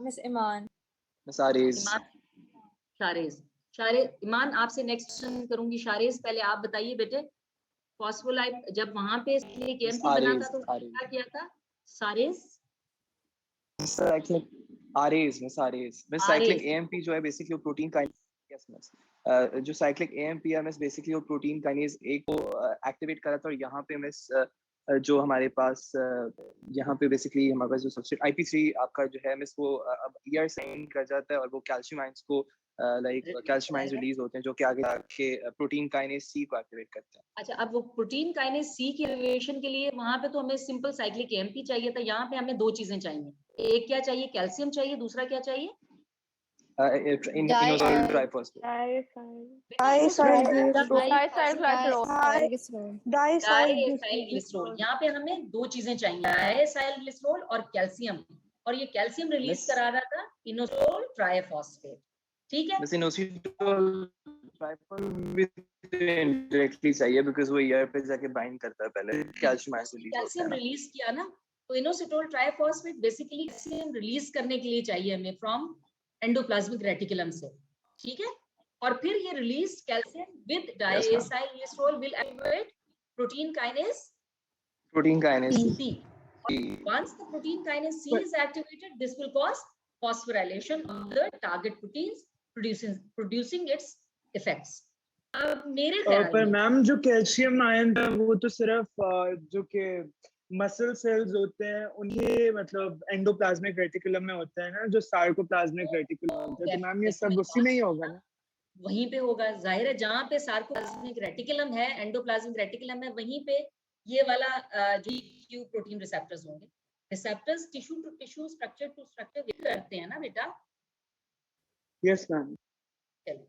मिस ईमान। मिस आरीज। शारेज, ईमान आपसे नेक्स्ट क्वेश्चन करूंगी। शारेज पहले आप बताइए बेटे, फॉस्फोलाइप जब वहां पे AMP बना था तो क्या किया था? सारेज साइक्लिक AMP जो है बेसिकली वो प्रोटीन काइनेज, जो साइक्लिक AMP है मिस बेसिकली वो प्रोटीन काइनेज एक को एक्टिवेट करा था। और यहाँ पे मिस जो हमारे पास यहाँ पे बेसिकली हमारे पास जो सबस्ट्रेट IP3 आपका जो है मिस वो अब ER साइन कर जाता है और वो कैल्शियम आयंस को लाइक कैल्शियम आयंस रिलीज होते हैं जो कि आगे जाके प्रोटीन काइनेज C को एक्टिवेट करते हैं। अच्छा, अब वो प्रोटीन काइनेज C की एक्टिवेशन के लिए वहां पे तो हमें सिंपल साइक्लिक AMP चाहिए था, यहाँ पे हमें दो चीजें चाहिए। एक क्या चाहिए? कैल्शियम चाहिए, दूसरा क्या चाहिए? Inositol triphosphate. डाइसाइलग्लिसरॉल। यहाँ पे हमें दो चीजें चाहिए, डाइसाइलग्लिसरॉल और कैल्शियम, और ये कैल्शियम रिलीज करा रहा था इनोसिटोल ट्राइफॉस्फेट। ठीक है, इनोसिटोल ट्राइफॉस्फेट डायरेक्टली चाहिए बिकॉज़ वो ER पे जाके बाइंड करता है पहले, कैल्शियम आयंस रिलीज होता है। कैल्शियम रिलीज किया ना, तो inositol triphosphate basically calcium release करने के लिए चाहिए हमें फ्रॉम एंडोप्लाज्मिक रेटिकुलम से। ठीक है, और फिर ये release calcium with diacylglycerol will activate protein kinase C. Once the protein kinase C is activated, this will cause phosphorylation of the target proteins, producing its effects. अब मेरे ख्याल पर में मैम जो कैल्शियम आयन था वो तो सिर्फ जो कि मसल सेल्स होते हैं उन्हीं मतलब एंडोप्लाज्मिक रेटिकुलम में होता है ना, जो सार्कोप्लाज्मिक रेटिकुलम होता है, तो मैम ये सब उसी में ही होगा ना? वहीं पे होगा, जाहिर है जहाँ पे सार्कोप्लाज्मिक रेटिकुलम है, एंडोप्लाज्मिक रेटिकुलम है, वहीं पे ये वाला जो क्यू प्रोटीन रिसेप्टर्स होंगे। Receptors tissue to tissue, structure to structure करते हैं ना बेटा? Yes ma'am. चलिए,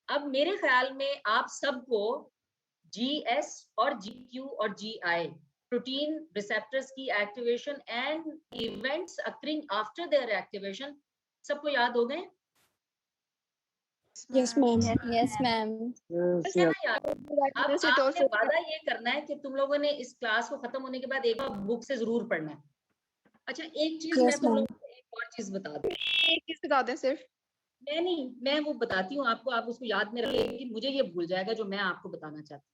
अब मेरे ख्याल में आप सबको GS और GQ और GI प्रोटीन रिसेप्टर्स की activation and events occurring after their activation सबको याद हो गए? Yes ma'am. Yes ma'am. अब आपने वादा ये करना है कि तुम लोगों ने इस क्लास को खत्म होने के बाद एक बार बुक से जरूर पढ़ना है। अच्छा, एक चीज मैं तुम लोगों को एक और चीज बता दूं। एक चीज बता दें सिर्फ। मैं वो बताती हूँ आपको, आप उसको याद में रखें, लेकिन मुझे ये भूल जाएगा जो मैं आपको बताना चाहती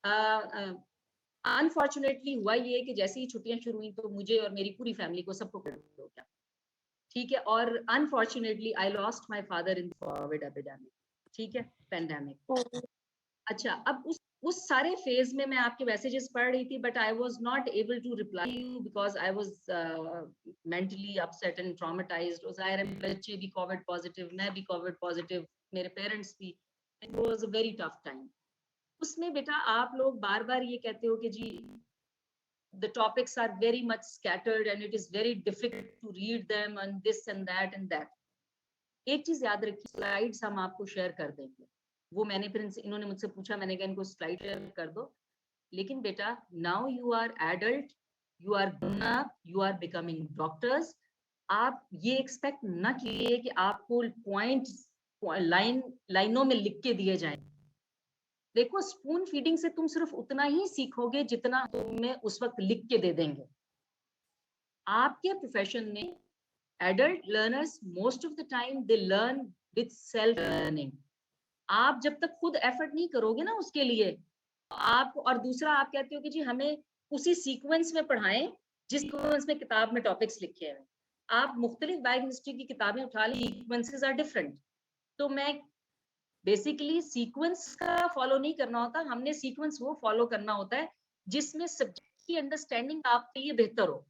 हूँ। अनफॉर्चुनेटली हुआ ये कि जैसे ही छुट्टियां शुरू हुई तो मुझे और मेरी पूरी फैमिली को सबको कोविड हो गया। ठीक है, और unfortunately I lost my father in Covid epidemic. ठीक है, पेंडेमिक। अच्छा, अब उस सारे फेज में मैं आपके मैसेजेस पढ़ रही थी, but I was not able to reply you because I was mentally upset and traumatised. ज़ाहिर है बच्चे भी कोविड पॉजिटिव, मैं भी कोविड पॉजिटिव, मेरे पेरेंट्स भी। It was a very tough time. उसमें बेटा आप लोग बार बार ये कहते हो कि जी the topics are very much scattered and it is very difficult to read them and this and that. एक चीज याद रखिए, स्लाइड्स हम आपको शेयर कर देंगे। वो मैंने फिर इन्होंने मुझसे पूछा, मैंने कहा इनको स्लाइड शेयर कर दो। लेकिन बेटा now you are adult, you are grown up, you are becoming doctors. आप ये एक्सपेक्ट ना कीजिए कि आपको पॉइंट्स लाइनों में लिख के दिए जाएं। देखो स्पून फीडिंग से तुम सिर्फ उतना ही सीखोगे जितना तुम्हें उस वक्त लिख के दे देंगे। आपके प्रोफेशन में adult learners most of the time they learn with self learning. आप जब तक खुद एफर्ट नहीं करोगे ना उसके लिए आप, और दूसरा आप कहते हो कि जी हमें उसी सीक्वेंस में पढ़ाएं जिस सीक्वेंस में किताब में टॉपिक्स लिखे हैं। आप मुख्तलिफ बायोकेमिस्ट्री की किताबें उठा ली, सीक्वेंसेस आर डिफरेंट। तो मैं बेसिकली सीक्वेंस का फॉलो नहीं करना होता, हमने सीक्वेंस वो फॉलो करना होता है जिसमें सब्जेक्ट की अंडरस्टैंडिंग आपके लिए बेहतर हो।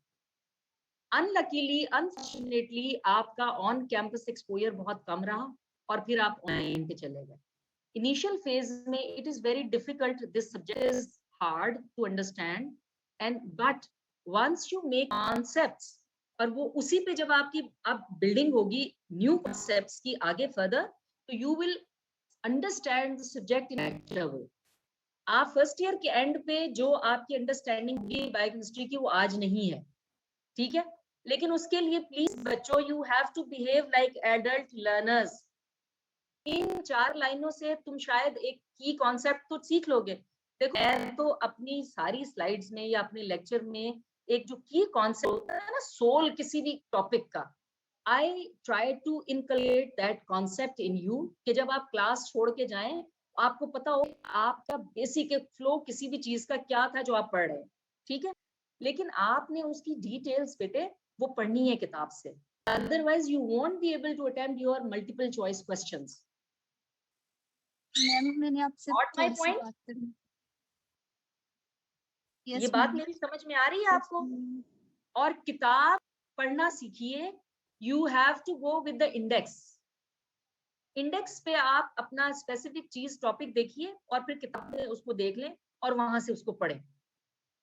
अनलकीली अनफॉर्चुनेटली आपका ऑन कैंपस एक्सपोजर बहुत कम रहा और फिर आप ऑनलाइन पे चले गए। इनिशियल फेज में it is very difficult, this subject is hard to understand and but once you make concepts, और वो उसी पे जब आपकी अब बिल्डिंग होगी न्यू कॉन्सेप्ट्स की आगे फर्दर, तो you will understand the subject in better way. आप फर्स्ट ईयर के एंड पे जो आपकी अंडरस्टैंडिंग होगी बायोकेमिस्ट्री की वो आज नहीं है, ठीक है? लेकिन उसके लिए प्लीज बच्चों you have to behave like adult learners. इन 4 लाइनों से तुम शायद एक की कॉन्सेप्ट तो सीख लोगे। देखो मैं तो अपनी सारी स्लाइड्स में या अपने लेक्चर में एक जो की कॉन्सेप्ट होता है ना, सोल किसी भी टॉपिक का, I try to inculcate that concept in you, कि जब आप क्लास छोड़ के जाएं आपको पता हो आपका बेसिक फ्लो किसी भी चीज का क्या था जो आप पढ़ रहे हैं, ठीक है? लेकिन आपने उसकी डिटेल्स बेटे वो पढ़नी है किताब से, otherwise you won't be able to attempt your multiple choice questions. Ma'am मैंने आपसे Got my थोड़ी सी point? बात करनी। ये यस बात मैम। मेरी समझ में आ रही है आपको? और किताब पढ़ना सीखिए, you have to go with the index. Index पे आप अपना स्पेसिफिक चीज टॉपिक देखिए और फिर किताब में उसको देख लें और वहां से उसको पढ़ें।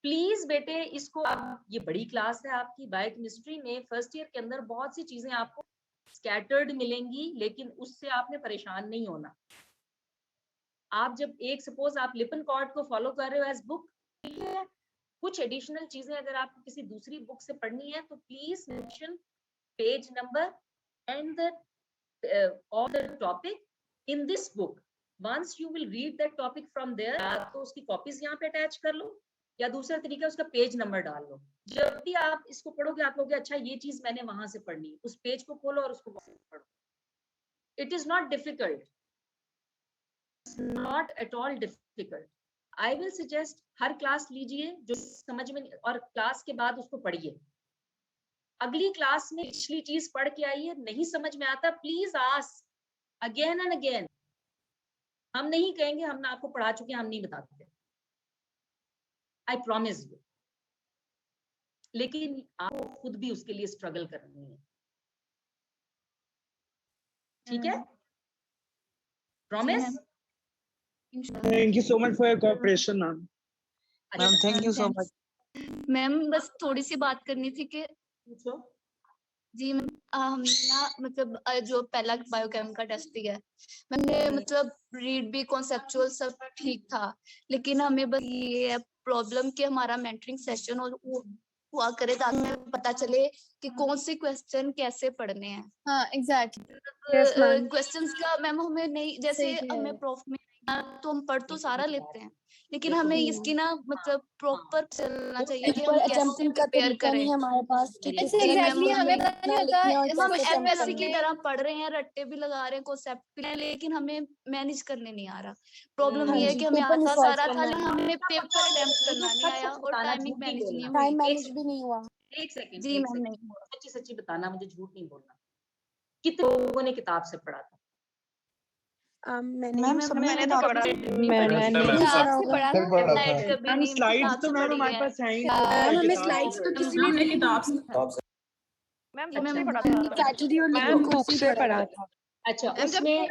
प्लीज बेटे इसको, अब ये बड़ी क्लास है आपकी बायोकेमिस्ट्री में, फर्स्ट ईयर के अंदर बहुत सी चीजें आपको स्कैटर्ड मिलेंगी, लेकिन उससे आपने परेशान नहीं होना। आप जब एक सपोज आप लिपनकॉर्ड को फॉलो कर रहे हो एज बुक, कुछ एडिशनल चीजें अगर आपको किसी दूसरी बुक से पढ़नी है तो please mention page number and the of the topic in this book. Once you will read that topic from there, तो उसकी कॉपीज यहाँ पे अटैच कर लो, या दूसरा तरीका उसका पेज नंबर डाल लो। जब भी आप इसको पढ़ोगे आप लोगे अच्छा ये चीज मैंने वहां से पढ़नी है, उस पेज को खोलो और उसको पढ़ो। It is not difficult, not at all difficult. I will suggest her class लीजिए जो समझ में, और क्लास के बाद उसको पढ़िए। अगली क्लास में पिछली चीज पढ़ के आइए, नहीं समझ में आता please ask again and again. हम नहीं कहेंगे हमने आपको पढ़ा चुके हैं, हम नहीं बताते, आई प्रॉमिस यू। लेकिन आपको खुद भी उसके लिए स्ट्रगल करनी है, ठीक है? Promise? Thank you so much for your cooperation ma'am. Ma'am thank you so much. Ma'am बस थोड़ी सी बात करनी थी कि पूछो। जी हमने ना मतलब जो पहला बायोकेम का टेस्ट दिया है, मैंने मतलब रीड भी कॉन्सेप्चुअल सब ठीक था, लेकिन हमें बस ये है प्रॉब्लम कि हमारा मेंटरिंग सेशन और वो हुआ करे ताकि हमें पता चले कि कौन से क्वेश्चन कैसे पढ़ने हैं। हाँ एग्जैक्टली। क्वेश्चंस का मैम हमें नहीं, जैसे हमें प्रॉफ में तो हम पढ़ तो सारा लेते हैं, लेकिन हमें इसकी ना मतलब प्रॉपर चलना चाहिए कि हम कैसे प्रिपेयर करें हमारे पास। एग्जैक्टली हमें पता नहीं होता, हम एमएससी की तरह पढ़ रहे हैं, रट्टे भी लगा रहे हैं, कॉन्सेप्ट भी, लेकिन हमें मैनेज करने नहीं आ रहा। प्रॉब्लम ये है कि हमें आता सारा था लेकिन हमें पेपर अटेम्प्ट करना नहीं आया और टाइमिंग मैनेज नहीं हुई, टाइम मैनेज भी नहीं हुआ। एक सेकंड जी मैम नहीं हुआ। सच्ची सच्ची बताना, मुझे झूठ नहीं बोलना। कितने लोगों ने किताब से पढ़ा था? मैंने तो पढ़ा मैम स्लाइड्स तो मैम हमारे पास हैं ही मैम हमें स्लाइड्स तो किसी ने नहीं दी। मैम सैटरडे और मैम लिखने बुक से पढ़ा था। अच्छा उसमें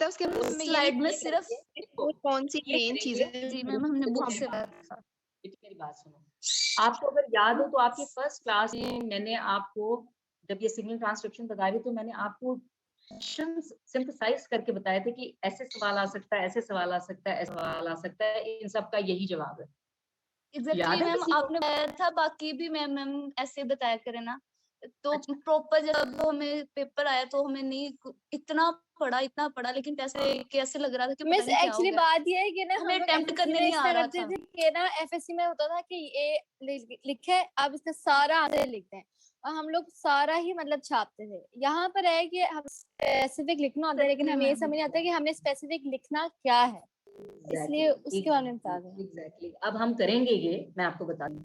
उसके स्लाइड में सिर्फ कौन सी मेन चीजें जी मैम हमने बुक से पढ़ा था। मेरी बात सुनो, आपको अगर याद हो तो आपके फर्स्ट क्लास में मैंने आपको जब ये सिग्नल ट्रांसक्रिप्शन बता रही तो मैंने आपको सिंथेसाइज करके बताया था कि ऐसे सवाल आ सकता है, ऐसे सवाल आ सकता है, ऐसे सवाल आ सकता है, इन सब का यही जवाब है। एग्जैक्टली मैम आपने बताया था, बाकी भी मैम ऐसे बताया करें ना, तो प्रॉपर जब हमें पेपर आया तो हमें नहीं इतना पढ़ा लेकिन कैसे लग रहा था कि पता मिस नहीं क्या हो एक्चुअली गया। बात ये है कि ना हमें हम लोग अटेम्प्ट FSC करने में नहीं इस आ तरह रहा करते था। थे कि ना FSC में होता था कि ये लिखे अब इसका सारा आंसर लिखते हैं और हम लोग सारा ही मतलब छापते थे। यहाँ पर है कि हम स्पेसिफिक लिखना होता है लेकिन हमें ये समझ नहीं आता कि हमें स्पेसिफिक लिखना क्या है, इसलिए उसके बारे में बता दें। एग्जैक्टली अब हम करेंगे ये, मैं आपको बता दूं,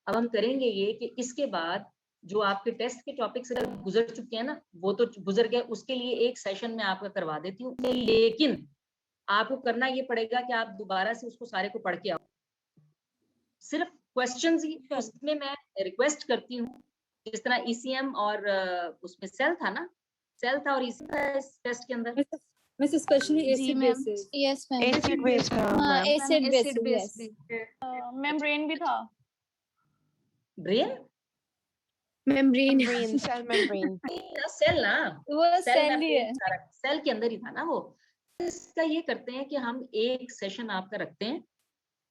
अब हम करेंगे ये कि इसके बाद जो आपके टेस्ट के टॉपिक्स अगर गुजर चुके हैं ना, वो तो गुजर गए, उसके लिए एक सेशन में आपका करवा देती हूँ, लेकिन आपको करना ये पड़ेगा कि आप दोबारा से उसको सारे को पढ़ के आओ, सिर्फ क्वेश्चंस ही। उसमें मैं रिक्वेस्ट करती हूँ, जिस तरह ECM और उसमें सेल था ना, सेल था और ECM था इस टेस्ट के अंदर, miss specially acid basis. Yes ma'am, acid base हां acid acid base base ma'am brain भी था। Brain membrane cell membrane cell ना, वो सेल ही है। सेल के अंदर ही था ना वो। इसका ये करते हैं कि हम एक सेशन आपका रखते हैं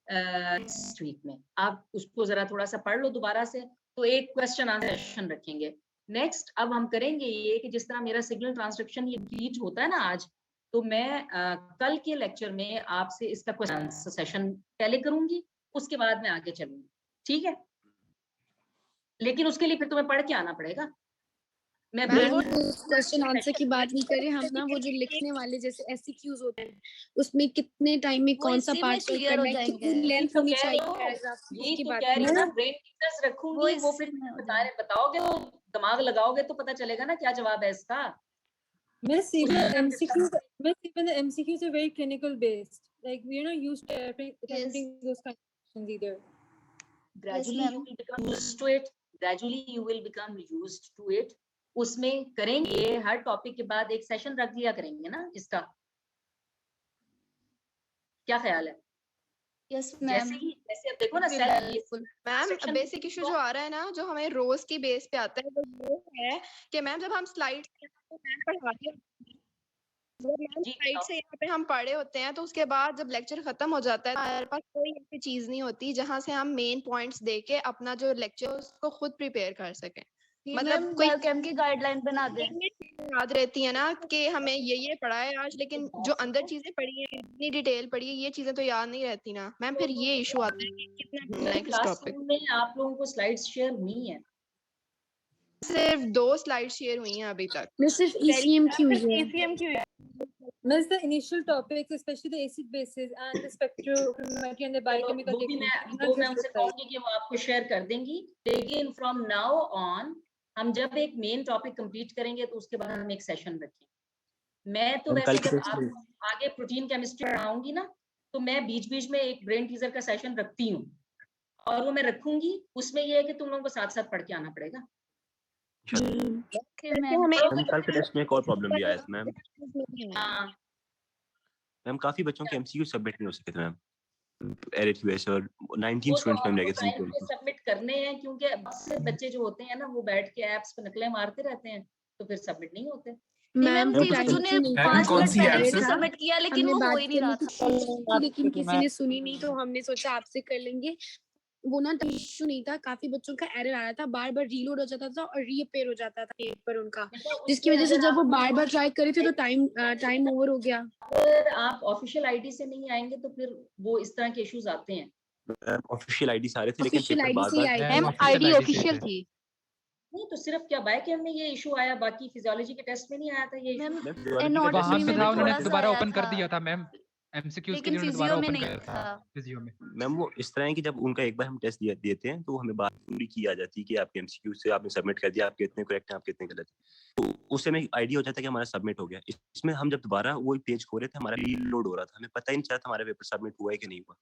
नेक्स्ट वीक में, आप उसको जरा थोड़ा सा पढ़ लो दोबारा से, तो एक क्वेश्चन आंसर सेशन रखेंगे। नेक्स्ट अब हम करेंगे ये कि जिस तरह मेरा सिग्नल ट्रांसक्रिप्शन ये कंप्लीट होता है ना आज, तो मैं कल के लेक्चर में आपसे इसका क्वेश्चन आंसर सेशन पहले करूंगी, उसके बाद मैं आगे चलूंगी, ठीक है? लेकिन उसके लिए फिर तुम्हें पढ़ के आना पड़ेगा। मैं क्वेश्चन आंसर की बात नहीं करें हम ना, वो जो लिखने वाले जैसे SCQs होते हैं उसमें कितने टाइम में कौन सा पार्ट क्लियर हो जाएंगे। कितनी लेंथ होनी चाहिए पैराग्राफ की, यही उसकी तो बात कह रही हूँ करें। ना, ब्रेन टीचर्स रखूंगी, वो फिर बताओगे तो दिमाग लगाओगे तो पता चलेगा ना क्या जवाब है इसका। Miss, even the MCQs are very clinical based. Like we are not used to attempting those kind of questions either. Gradually you will become used to it. Gradually you will become used to it. उसमें करेंगे, हर टॉपिक के बाद एक सेशन रख दिया करेंगे ना इसका, क्या ख्याल है? Yes ma'am. जैसे अब देखो ना मैम बेसिक इशू जो आ रहा है ना, जो हमें रोज की बेस पे आता है, वो ये है कि मैम जब हम स्लाइड पढ़ा रहे साइड से यहाँ पे हम पढ़े होते हैं, तो उसके बाद जब लेक्चर खत्म हो जाता है हमारे पास कोई ऐसी चीज नहीं होती जहाँ से हम मेन पॉइंट्स देके अपना जो लेक्चर उसको खुद प्रिपेयर कर सकें। मतलब कोई कैंप की गाइडलाइन बना दें। याद रहती है ना कि हमें ये पढ़ा है आज, लेकिन जो अंदर चीजें पढ़ी हैं, इतनी डिटेल पढ़ी है, ये चीजें तो याद नहीं रहती ना मैम, फिर ये इशू आता है कि कितना पढ़ना है किस टॉपिक में। आप लोगों को स्लाइड्स शेयर हुई हैं? सिर्फ 2 स्लाइड शेयर हुई हैं अभी तक। मैं सिर्फ ECM ECM Miss, the initial topics, especially the acid bases and the spectrochrometry and the biochemical techniques. वो मैं उनसे कहूंगी कि वो आपको शेयर कर देंगी, लेकिन फ्रॉम नाउ ऑन हम जब एक मेन टॉपिक कंप्लीट करेंगे तो उसके बाद हम एक सेशन रखेंगे। मैं तो वैसे जब आप आगे प्रोटीन केमिस्ट्री पढ़ाऊंगी ना, तो मैं बीच बीच में एक ब्रेन टीजर का सेशन रखती हूँ, और वो मैं रखूंगी। उसमें ये है कि तुम लोगों को साथ साथ पढ़ के आना पड़ेगा। कल के टेस्ट में एक और प्रॉब्लम भी आया था मैम। मैम काफी बच्चों के MCQ सबमिट नहीं हो सके थे मैम, एरिथ बेस और 19 स्टूडेंट्स मैम लेके सबमिट करने हैं, क्योंकि बहुत बच्चे जो होते हैं ना वो बैठ के ऐप्स पे नकलें मारते रहते हैं, तो फिर सबमिट नहीं होते। मैम कई बच्चों ने 5 मिनट पहले सबमिट किया लेकिन वो हो ही नहीं रहा था, लेकिन किसी ने सुनी नहीं, तो हमने सोचा आपसे कर लेंगे। वो ना इशू नहीं था, काफी बच्चों का एरर आ रहा था, बार बार रीलोड हो जाता था और रीअपेयर हो जाता था पेपर उनका, जिसकी वजह से जब वो बार बार ट्राई करे थे तो टाइम ओवर हो गया। अगर आप ऑफिशियल आईडी से नहीं आएंगे तो फिर वो इस तरह के इश्यूज आते हैं। ऑफिशियल आईडी सारे थे, लेकिन पेपर बार-बार मैम आईडी ऑफिशियल थी। नहीं तो सिर्फ क्या बायोकेम में ये इशू आया, बाकी फिजियोलॉजी के टेस्ट में नहीं आया था ये। वहां पे था उन्होंने दोबारा ओपन कर दिया था मैम, एमसीक्यूज के लेकिन लिए उन्होंने दोबारा फिजियो में ओपन नहीं करा था था। फिजियो में। मैम वो इस तरह है कि जब उनका एक बार हम टेस्ट देते हैं तो हमें बात पूरी की आ जाती है कि आपके एमसीक्यू से आपने सबमिट कर दिया, आप कितने करेक्ट हैं, आप कितने गलत हैं, तो उससे हमें आइडिया हो जाता है कि हमारा सबमिट हो गया। इसमें हम जब दोबारा वही पेज खोल रहे थे, हमारा रीलोड हो रहा था, हमें पता ही नहीं चला था हमारा पेपर सबमिट हुआ है कि नहीं हुआ।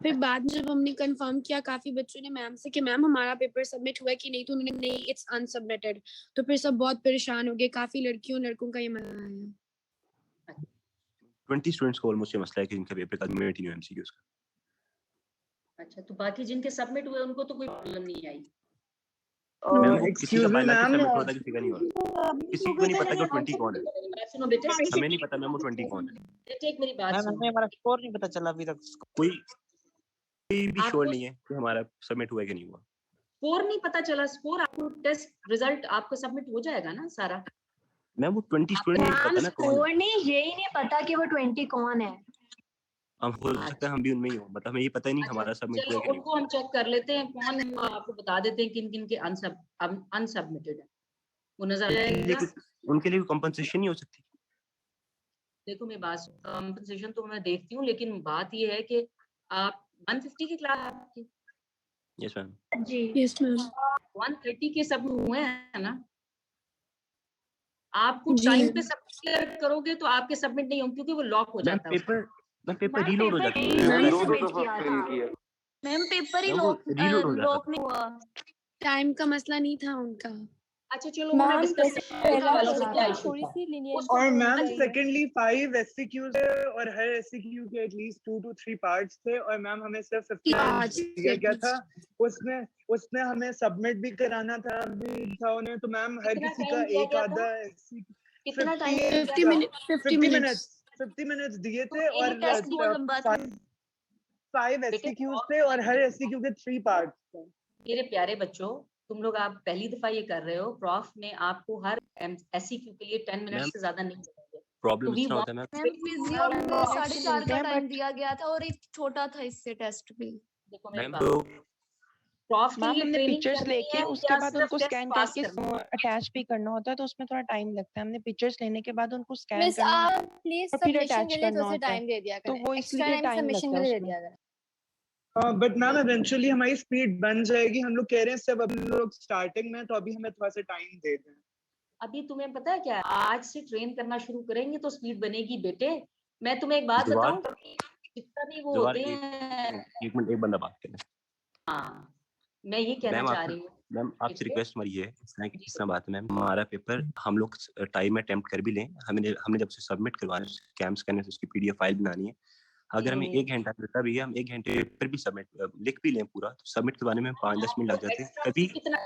फिर बाद में जब हमने कंफर्म किया काफी बच्चों ने मैम से कि मैम हमारा पेपर सबमिट हुआ है कि नहीं, तो उन्होंने नहीं इट्स अनसबमिटेड। तो फिर सब बहुत परेशान हो गए, काफी लड़कियों लड़कों का ये मसला आया। 20 स्टूडेंट्स को ऑलमोस्ट ये मसला है कि इनका पेपर का सबमिट ही नहीं हुआ एमसीक्यूज का। अच्छा, तो बाकी जिनके सबमिट हुए उनको तो कोई प्रॉब्लम नहीं आई? मैम वो किसी का excuse me biology ma'am, submit होता है, किसी का नहीं होता, किसी को नहीं पता कि वो 20 कौन है। बात सुनो बेटे, हमें नहीं पता मैम वो 20 कौन है। बेटे एक मेरी बात मैम सुनो। हमें हमारा स्कोर नहीं पता चला अभी तक। कोई भी श्योर आपको नहीं है कि हमारा सबमिट हुआ है कि नहीं हुआ। स्कोर नहीं पता चला? स्कोर आपको टेस्ट रिजल्ट आपको सबमिट हो जाएगा ना सारा? मैम वो 20 स्टूडेंट नहीं पता ना कौन है। स्कोर नहीं, यही नहीं पता कि वो 20 कौन है। हम हो सकता है हम भी उनमें ही हो, मतलब हमें ये पता ही नहीं हमारा सबमिट हुआ चलो है कि नहीं। उनको हम चेक कर लेते हैं कौन है, वो आपको बता देते हैं किन किन के अनसबमिटेड है, वो नजर आ जाएगा। लेकिन उनके लिए कंपनसेशन नहीं हो सकती? देखो मेरी बात, कंपनसेशन तो मैं देखती हूँ, लेकिन बात ये है कि आप 150 की क्लास आपकी। Yes ma'am. जी यस मैम। 130 के सब हुए हैं ना? आपको जी। टाइम पे सब क्लियर करोगे तो आपके सबमिट नहीं होंगे, क्योंकि वो लॉक हो मैम जाता है। पेपर रीलोड हो जाता है। मैम पेपर ही मैम वो रीलोड हो जाता लॉक नहीं हुआ। टाइम का मसला नहीं था उनका। अच्छा चलो वो मैं डिस्कस वालों से क्या इशू थोड़ी था। सी lenient और होनी मैम चाहिए। सेकेंडली 5 एससीक्यूज है और हर एससीक्यू के एटलीस्ट 2 to 3 पार्ट्स थे, और मैम हमें सिर्फ 15 पार्ट्स मिनट्स दिया थे गया था। उसमें हमें सबमिट भी कराना था उन्हें, तो मैम हर कितना किसी टाइम का दिया एक गया आधा कितना टाइम 50 मिनट्स 50 मिनट्स दिए तो थे, एक और टेस्ट बहुत लंबा था। 5 एससीक्यूज थे और हर एससीक्यू के 3 पार्ट्स थे। मेरे प्यारे बच्चों, तुम लोग आप पहली दफा ये कर रहे हो, प्रॉफ ने आपको हर एससीक्यू के लिए 10 मिनट मैम से ज्यादा नहीं देंगे। प्रॉब्लम तो वी इस तरह होता है मैम। मैम फिजियो में 4:30 का टाइम दिया गया था और एक छोटा था इससे टेस्ट भी। देखो मेरी मैम बात, तो प्रॉफ के मैम लिए हमने ट्रेनिंग पिक्चर्स करनी लेके है उसके या बाद सिर्फ उनको टेस्ट स्कैन पास करके करना है? अटैच भी करना होता है, तो उसमें थोड़ा टाइम लगता है। हमने पिक्चर्स लेने के बाद उनको स्कैन मिस करना आप प्लीज और फिर सबमिशन अटैच के लिए करना थोड़ा सा होता है, टाइम दे दिया तो करें, वो एक्स्ट्रा इसलिए टाइम टाइम सबमिशन लगता के है लिए दे उसमें। दिया करें। बट मैम इवेंचुअली हमारी स्पीड बन जाएगी। हम लोग कह रहे हैं सब अभी लोग स्टार्टिंग में, तो अभी हमें थोड़ा सा टाइम दे दें। अभी तुम्हें पता है क्या, आज से ट्रेन करना शुरू करेंगे तो स्पीड बनेगी बेटे। मैं तुम्हें एक बात जवाब बताऊं, जितना भी वो जवाब होते हैं, एक मिनट, एक बंदा बात करे। हाँ मैं ये कहना मैम चाह आपसे रही हूँ मैम आपसे बेटे। रिक्वेस्ट हमारी है, इस तरह बात है मैम, हमारा पेपर हम लोग टाइम में अटेम्प्ट कर भी लें, हमने जब से सबमिट करवाना है, स्कैम्स करने से उसकी पीडीएफ फाइल बनानी है, अगर हमें 1 घंटा मिलता भी है, हम 1 घंटे पेपर भी सबमिट लिख भी लें पूरा, तो सबमिट करवाने में 5-10 मिनट लग जाते हैं कभी। कितना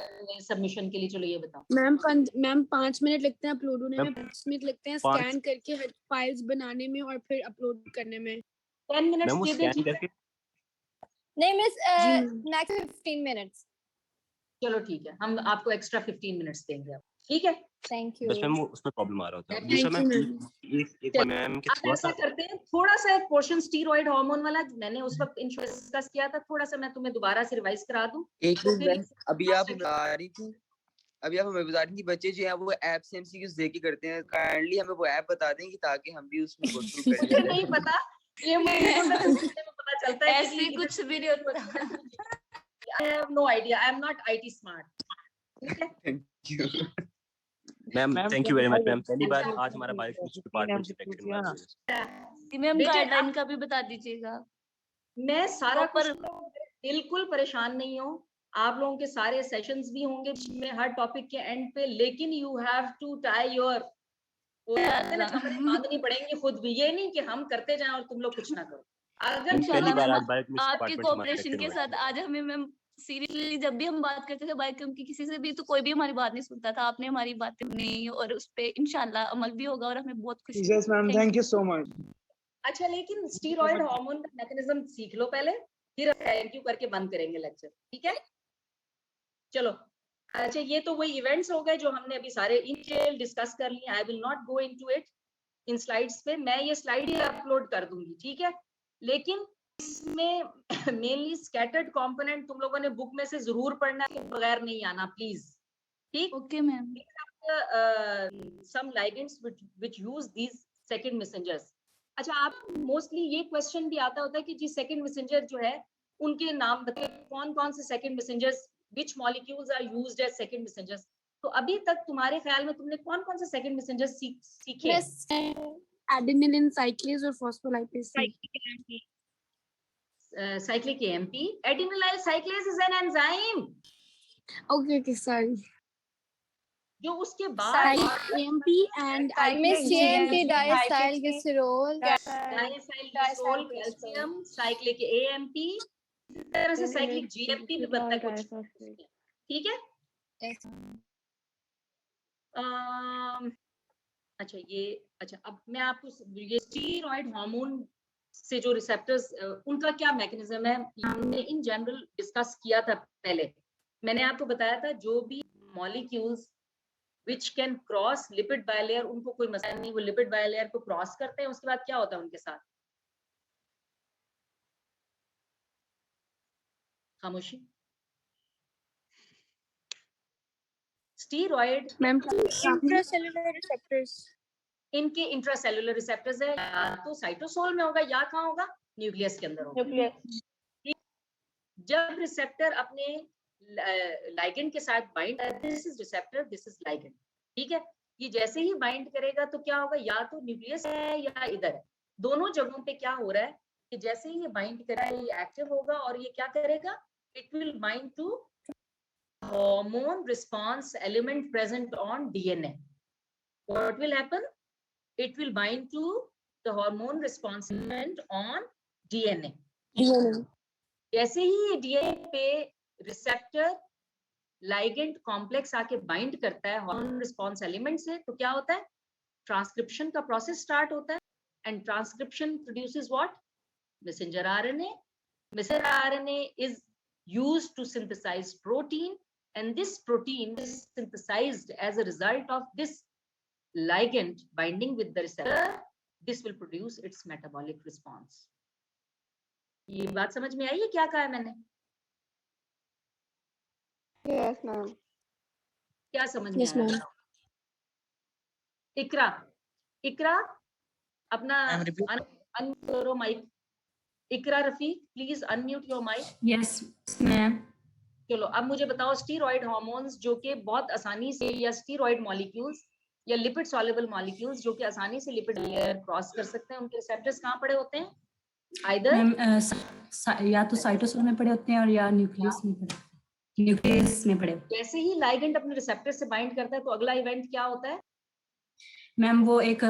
सबमिशन के लिए, चलो ये बताओ। मैम 5 मिनट लगते हैं अपलोड होने में, 5 मिनट लगते हैं 5 स्कैन करके हर फाइल्स बनाने में और फिर अपलोड करने में। 10 मिनट्स मैम वो दे दें, स्कैन ठीक है? करके नहीं मिस, जी मैक्स 15 मिनट्स। चलो ठीक है, हम आपको एक्स्ट्रा 15 मिनट्स देंगे अब, ठीक है? थैंक बस यू। मैम वो उसमें प्रॉब्लम आ रहा होता है। Thank दूसरा you, मैम मैम। एक बार मैम के अब थोड़ा ऐसा सा करते हैं, थोड़ा सा एक पोर्शन स्टीरॉइड हार्मोन वाला मैंने उस वक्त डिस्कस किया था, थोड़ा सा मैं तुम्हें दोबारा से रिवाइज करा दूं। एक तो मिनट फिर मैम, अभी आप बता रही थी बच्चे जो है वो ऐप से एमसीक्यूज देके करते हैं, काइंडली हमें वो ऐप बता दें कि ताकि हम भी उसमें गो थ्रू कर मुझे नहीं पता, ये मुझे तो सिर्फ सुनने में पता चलता है ऐसे कि कुछ भी नहीं होता। I have no idea, I am not IT smart, ठीक है? Thank you ma'am, thank you very much ma'am, पहली बार अच्छा, आज हमारा बायोकेमिस्ट्री डिपार्टमेंट से इलेक्शन हुआ है। मैम बेटे, गाइडलाइन का भी बता दीजिएगा। मैं सारा कुछ प्रॉपर बिल्कुल परेशान नहीं हूँ, आप लोगों के सारे सेशंस भी होंगे जिसमें हर टॉपिक के एंड पे, लेकिन you have to tie your कपड़े बांधनी पड़ेंगे खुद भी, ये नहीं कि हम करते जाएं और तुम लोग कुछ ना करो। अगर पहली बार आज मैम बायोकेमिस्ट्री आपके डिपार्टमेंट से हमारा कोऑपरेशन इलेक्शन के हुआ साथ आज हमें मैम सीरियसली जब भी हम बात करते थे बायोकेम की किसी से भी, तो कोई भी हमारी बात नहीं सुनता था। आपने हमारी बातें सुनी और उस पे इंशाल्लाह अमल भी होगा और हमें बहुत खुशी yes ma'am, thank you so much. अच्छा, लेकिन स्टीरॉयड हार्मोन का मैकेनिज्म सीख लो पहले, फिर थैंक यू करके बंद करेंगे लेक्चर, ठीक है? चलो, अच्छा ये तो वही इवेंट्स हो गए जो हमने अभी सारे इन डिटेल डिस्कस कर लिए। I will not go into it in slides पे, मैं ये स्लाइड ही अपलोड कर दूंगी, ठीक है? लेकिन इसमें मेनली स्कैटर्ड कंपोनेंट तुम लोगों ने बुक में से जरूर पढ़ना है, बगैर नहीं आना प्लीज, ठीक? Okay ma'am. some ligands which use these second messengers. अच्छा, आप मोस्टली ये क्वेश्चन भी आता होता है कि जी सेकंड मैसेंजर जो है उनके नाम बताइए, कौन कौन से second messengers, which molecules are used as second messengers. तो अभी तक तुम्हारे ख्याल में तुमने कौन कौन से सेकंड मैसेंजर्स सीखे? एडेनिलिन साइक्लेज और phospholipase. Cyclic AMP, adenylyl cyclase is an enzyme. Okay sorry. जो उसके बाद AMP and miss GMP diacylglycerol diacylglycerol calcium, cyclic AMP, इस तरह से साइक्लिक जीएमपी भी बनता है कुछ। ठीक है। अच्छा अब मैं आपको ये स्टीरॉयड हार्मोन से जो रिसेप्टर्स उनका क्या मैकेनिज्म है हमने इन जनरल डिस्कस किया था पहले। मैंने आपको बताया था जो भी molecules which can cross lipid bilayer, उनको कोई मसला नहीं, वो लिपिड बायलेयर को क्रॉस करते हैं, उसके बाद क्या होता है उनके साथ? खामोशी। स्टीरॉयड इंट्रासेलुलर रिसेप्टर्स, इनके इंट्रासेलुलर रिसेप्टर्स है, या तो साइटोसोल में होगा या कहाँ होगा? न्यूक्लियस के अंदर होगा। न्यूक्लियस। जब रिसेप्टर अपने लाइगेंड के साथ bind, this is receptor, this is ligand. ठीक है। ये जैसे ही बाइंड करेगा तो क्या होगा, या तो न्यूक्लियस है या इधर है। दोनों जगहों पे क्या हो रहा है कि जैसे ही ये बाइंड करेगा ये एक्टिव होगा और ये क्या करेगा, it will bind to hormone response element present on DNA. What will happen? It will bind to the hormone response element on DNA. जैसे ही ये DNA पे रिसेप्टर लाइगेंड कॉम्प्लेक्स आके बाइंड करता है हार्मोन रिस्पांस एलिमेंट से, तो क्या होता है, ट्रांसक्रिप्शन का प्रोसेस स्टार्ट होता है। And transcription produces what? Messenger RNA. Messenger RNA is used to synthesise protein, and this protein is synthesized as a result of this ligand binding with the receptor. This will produce its metabolic response. ये बात समझ में आई है क्या कहा है मैंने? Yes, ma'am. क्या समझ में आया? इकरा अपना अनम्यूट करो mic. Iqra Rafiq, please unmute your mic. Yes ma'am. चलो अब मुझे बताओ, स्टीरॉयड हार्मोन्स जो कि बहुत आसानी से, या स्टीरॉयड मॉलिक्यूल्स या लिपिड सॉल्युबल मॉलिक्यूल्स जो कि आसानी से लिपिड लेयर क्रॉस कर सकते हैं, उनके रिसेप्टर्स कहाँ पड़े होते हैं? आइदर या तो साइटोसोल में पड़े होते हैं और या न्यूक्लियस में पड़े, न्यूक्लियस में पड़े। जैसे ही लाइगेंड अपने रिसेप्टर से बाइंड करता है तो अगला इवेंट क्या होता है? मैम वो एक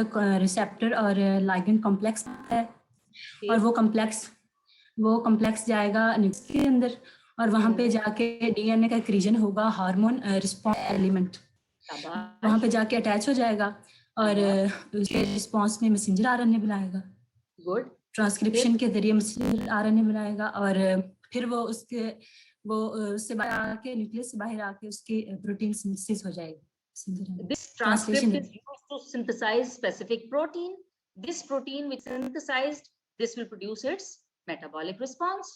रिसेप्टर और लाइगेंड कॉम्प्लेक्स है, और वो कॉम्प्लेक्स जाएगा न्यूक्लियस के अंदर, और वहां पे जाके डीएनए का एक रीजन होगा हार्मोन रिस्पांस एलिमेंट, वहां पे जाके अटैच हो जाएगा और उसके रिस्पांस में मैसेंजर आरएनए बनाएगा। गुड। ट्रांसक्रिप्शन के जरिए मैसेंजर आरएनए बनाएगा और फिर वो उससे बाहर आके, न्यूक्लियस से बाहर आके उसकी प्रोटीन सिंथेसिस हो जाएगी। This transcript is used to synthesize specific protein. This protein which is synthesized, this will produce its metabolic response.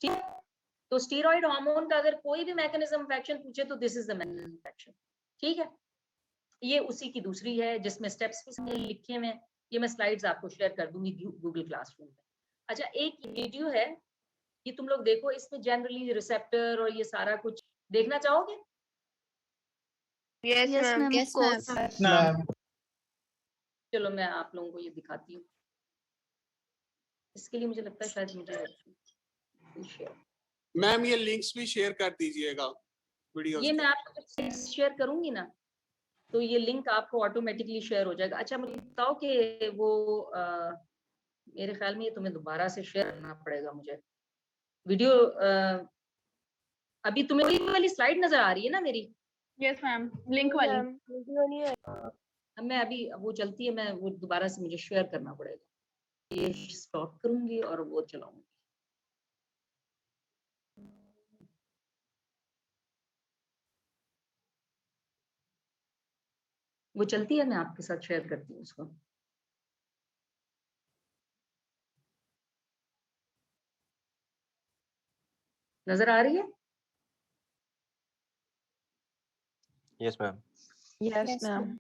ठीक है? तो स्टीरॉयड हार्मोन का अगर कोई भी मैकेनिज्म ऑफ एक्शन पूछे तो this is the mechanism of action. ठीक है। ये उसी की दूसरी है जिसमें स्टेप्स भी लिखे हुए हैं। ये मैं स्लाइड्स आपको शेयर कर दूंगी गूगल क्लासरूम में। अच्छा, एक वीडियो है, ये तुम लोग देखो, इसमें जनरली रिसेप्टर और ये सारा कुछ देखना चाहोगे? Yes, ma'am. Yes, ma'am. चलो मैं आप लोगों को ये दिखाती हूँ। इसके लिए मुझे लगता है शायद मुझे शेयर, मैम ये लिंक्स भी शेयर कर दीजिएगा वीडियो। ये मैं आपको शेयर करूंगी ना, तो ये लिंक आपको ऑटोमेटिकली शेयर हो जाएगा। अच्छा मुझे बताओ कि वो मेरे ख्याल में ये तुम्हें दोबारा से शेयर करना पड़ेगा मुझे वीडियो। अभी तुम्हें वही वाली स्लाइड नजर आ रही है ना मेरी? यस मैम, लिंक वाली। मैं अभी वो चलती है, मैं वो दोबारा से मुझे शेयर करना पड़ेगा। ये स्टॉप करूंगी और वो चलाऊंगी। वो चलती है, मैं आपके साथ शेयर करती हूँ उसको। नजर आ रही है? Yes ma'am. Yes ma'am.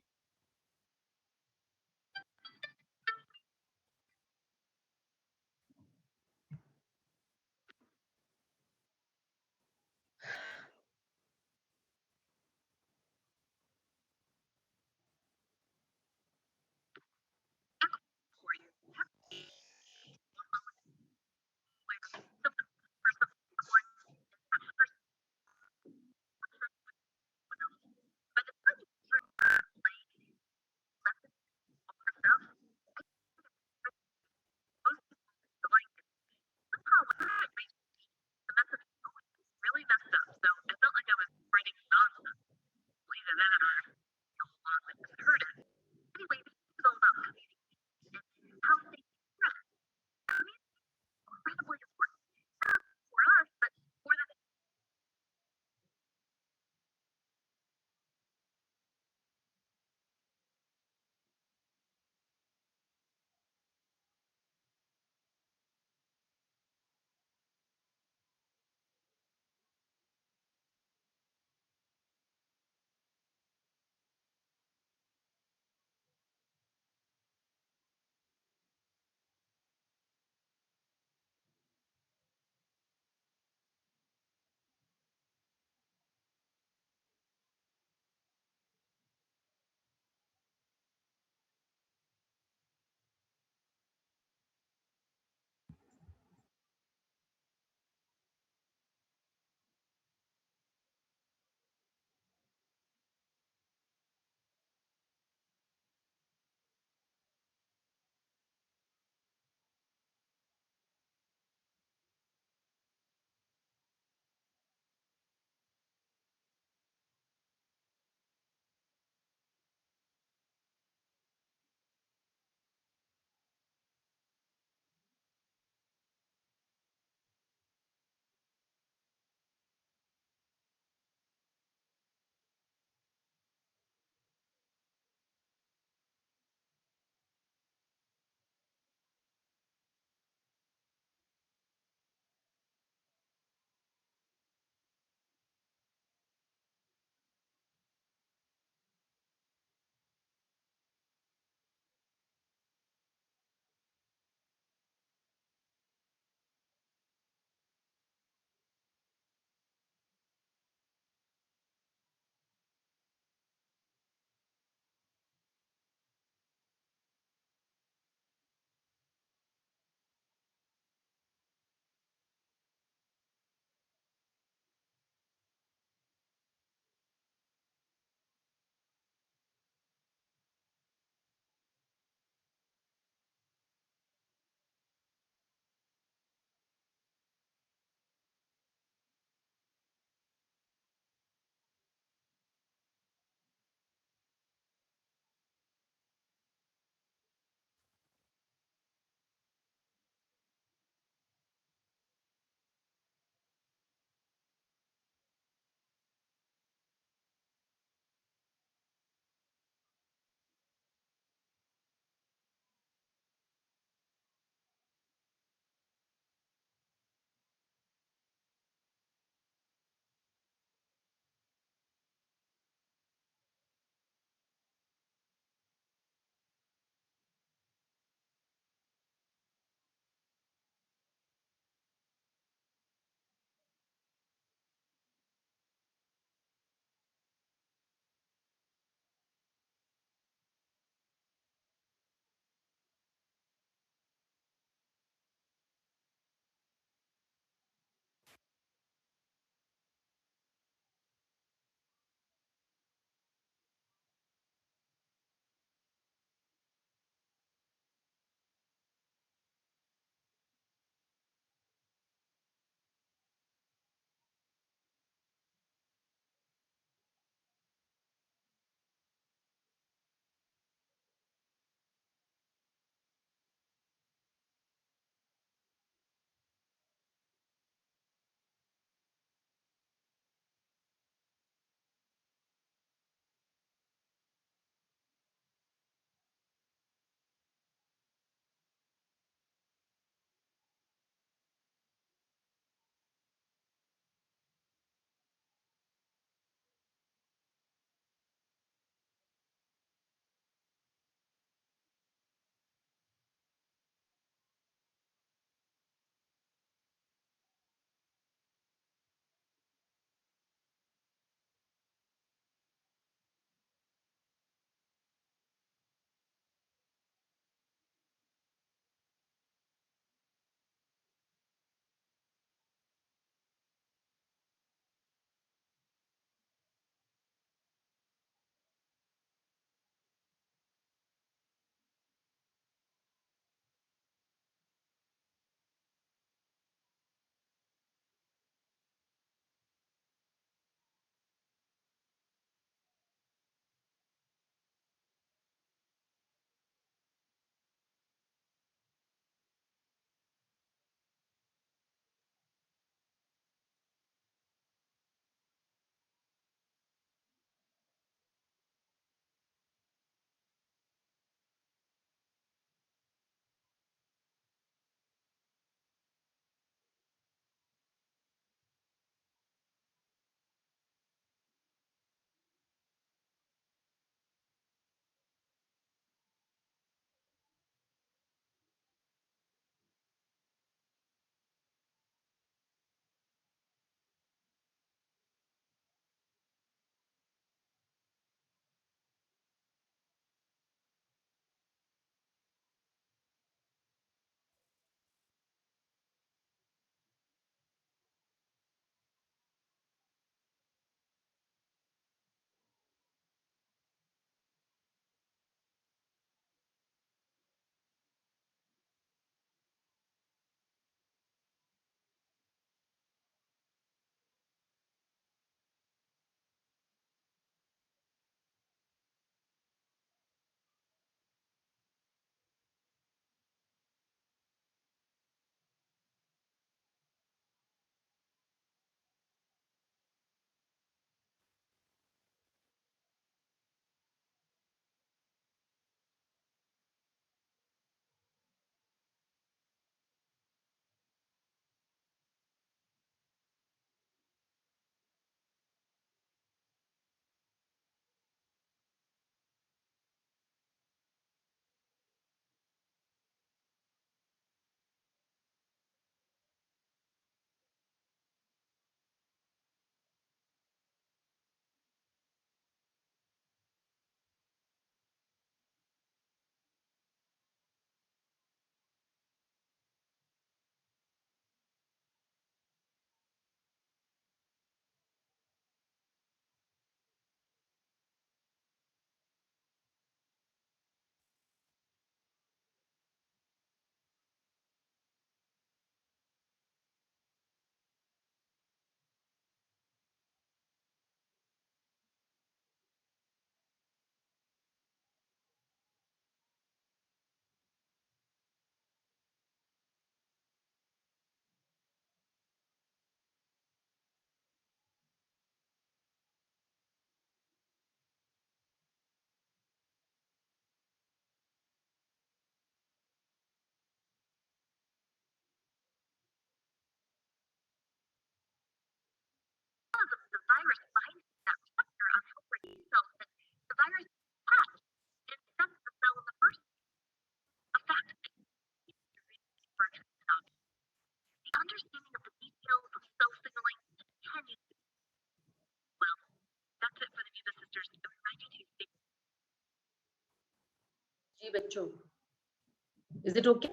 पूछो। Is it okay?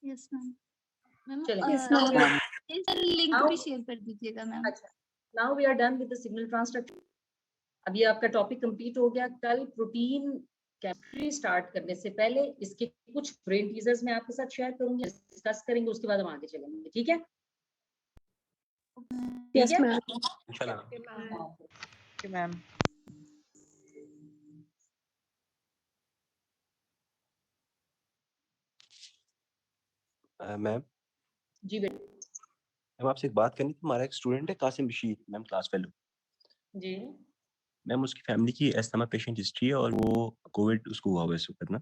Yes ma'am. Ma'am चलिए लिंक Now- भी शेयर कर दीजिएगा मैम। अच्छा, now we are done with the signal transduction. अब ये आपका टॉपिक कंप्लीट हो गया। कल प्रोटीन केमिस्ट्री स्टार्ट करने से पहले इसके कुछ ब्रेन टीजर्स मैं आपके साथ शेयर करूंगी, डिस्कस करेंगे, उसके बाद हम आगे चलेंगे। ठीक है? यस ठीक है? मैम। इंशाल्लाह। Okay ma'am. मैम जी बेटा। मैम आपसे एक बात करनी थी। हमारा एक स्टूडेंट है Qasim Bashir, ma'am class fellow. जी। मैम उसकी फैमिली की अस्थमा पेशेंट हिस्ट्री है और वो कोविड उसको हुआ हुआ है इस वक्त ना।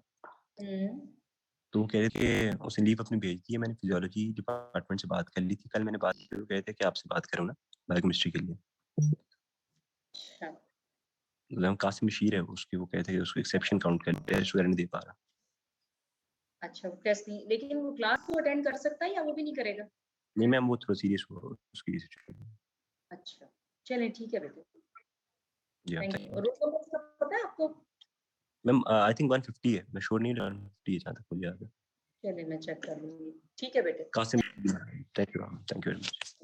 तो वो कह रहे थे कि उसने लीव अपनी भेज दी है। मैंने फिजियोलॉजी डिपार्टमेंट से बात कर ली थी कल, मैंने बात की, वो कह रहे थे कि आपसे बात करूँ ना बायोकेमिस्ट्री के लिए। अच्छा। मतलब कासिम बशीर है उसकी, वो कहते हैं उसको एक्सेप्शन काउंट कर टेस्ट वगैरह नहीं दे पा रहा। अच्छा, वो टेस्ट नहीं, लेकिन वो क्लास को अटेंड कर सकता है या वो भी नहीं करेगा? नहीं मैम वो थोड़ा सीरियस हुआ उसकी सिचुएशन। अच्छा, चलें ठीक है बेटे। जी thank thank you. You roll number इसका पता है आपको? मैम। आई थिंक 150 है, मैं श्योर नहीं, 150 है जहाँ तक मुझे याद है। चलिए मैं चेक कर लूंगी। ठीक है बेटे। Qasim, thank you very much.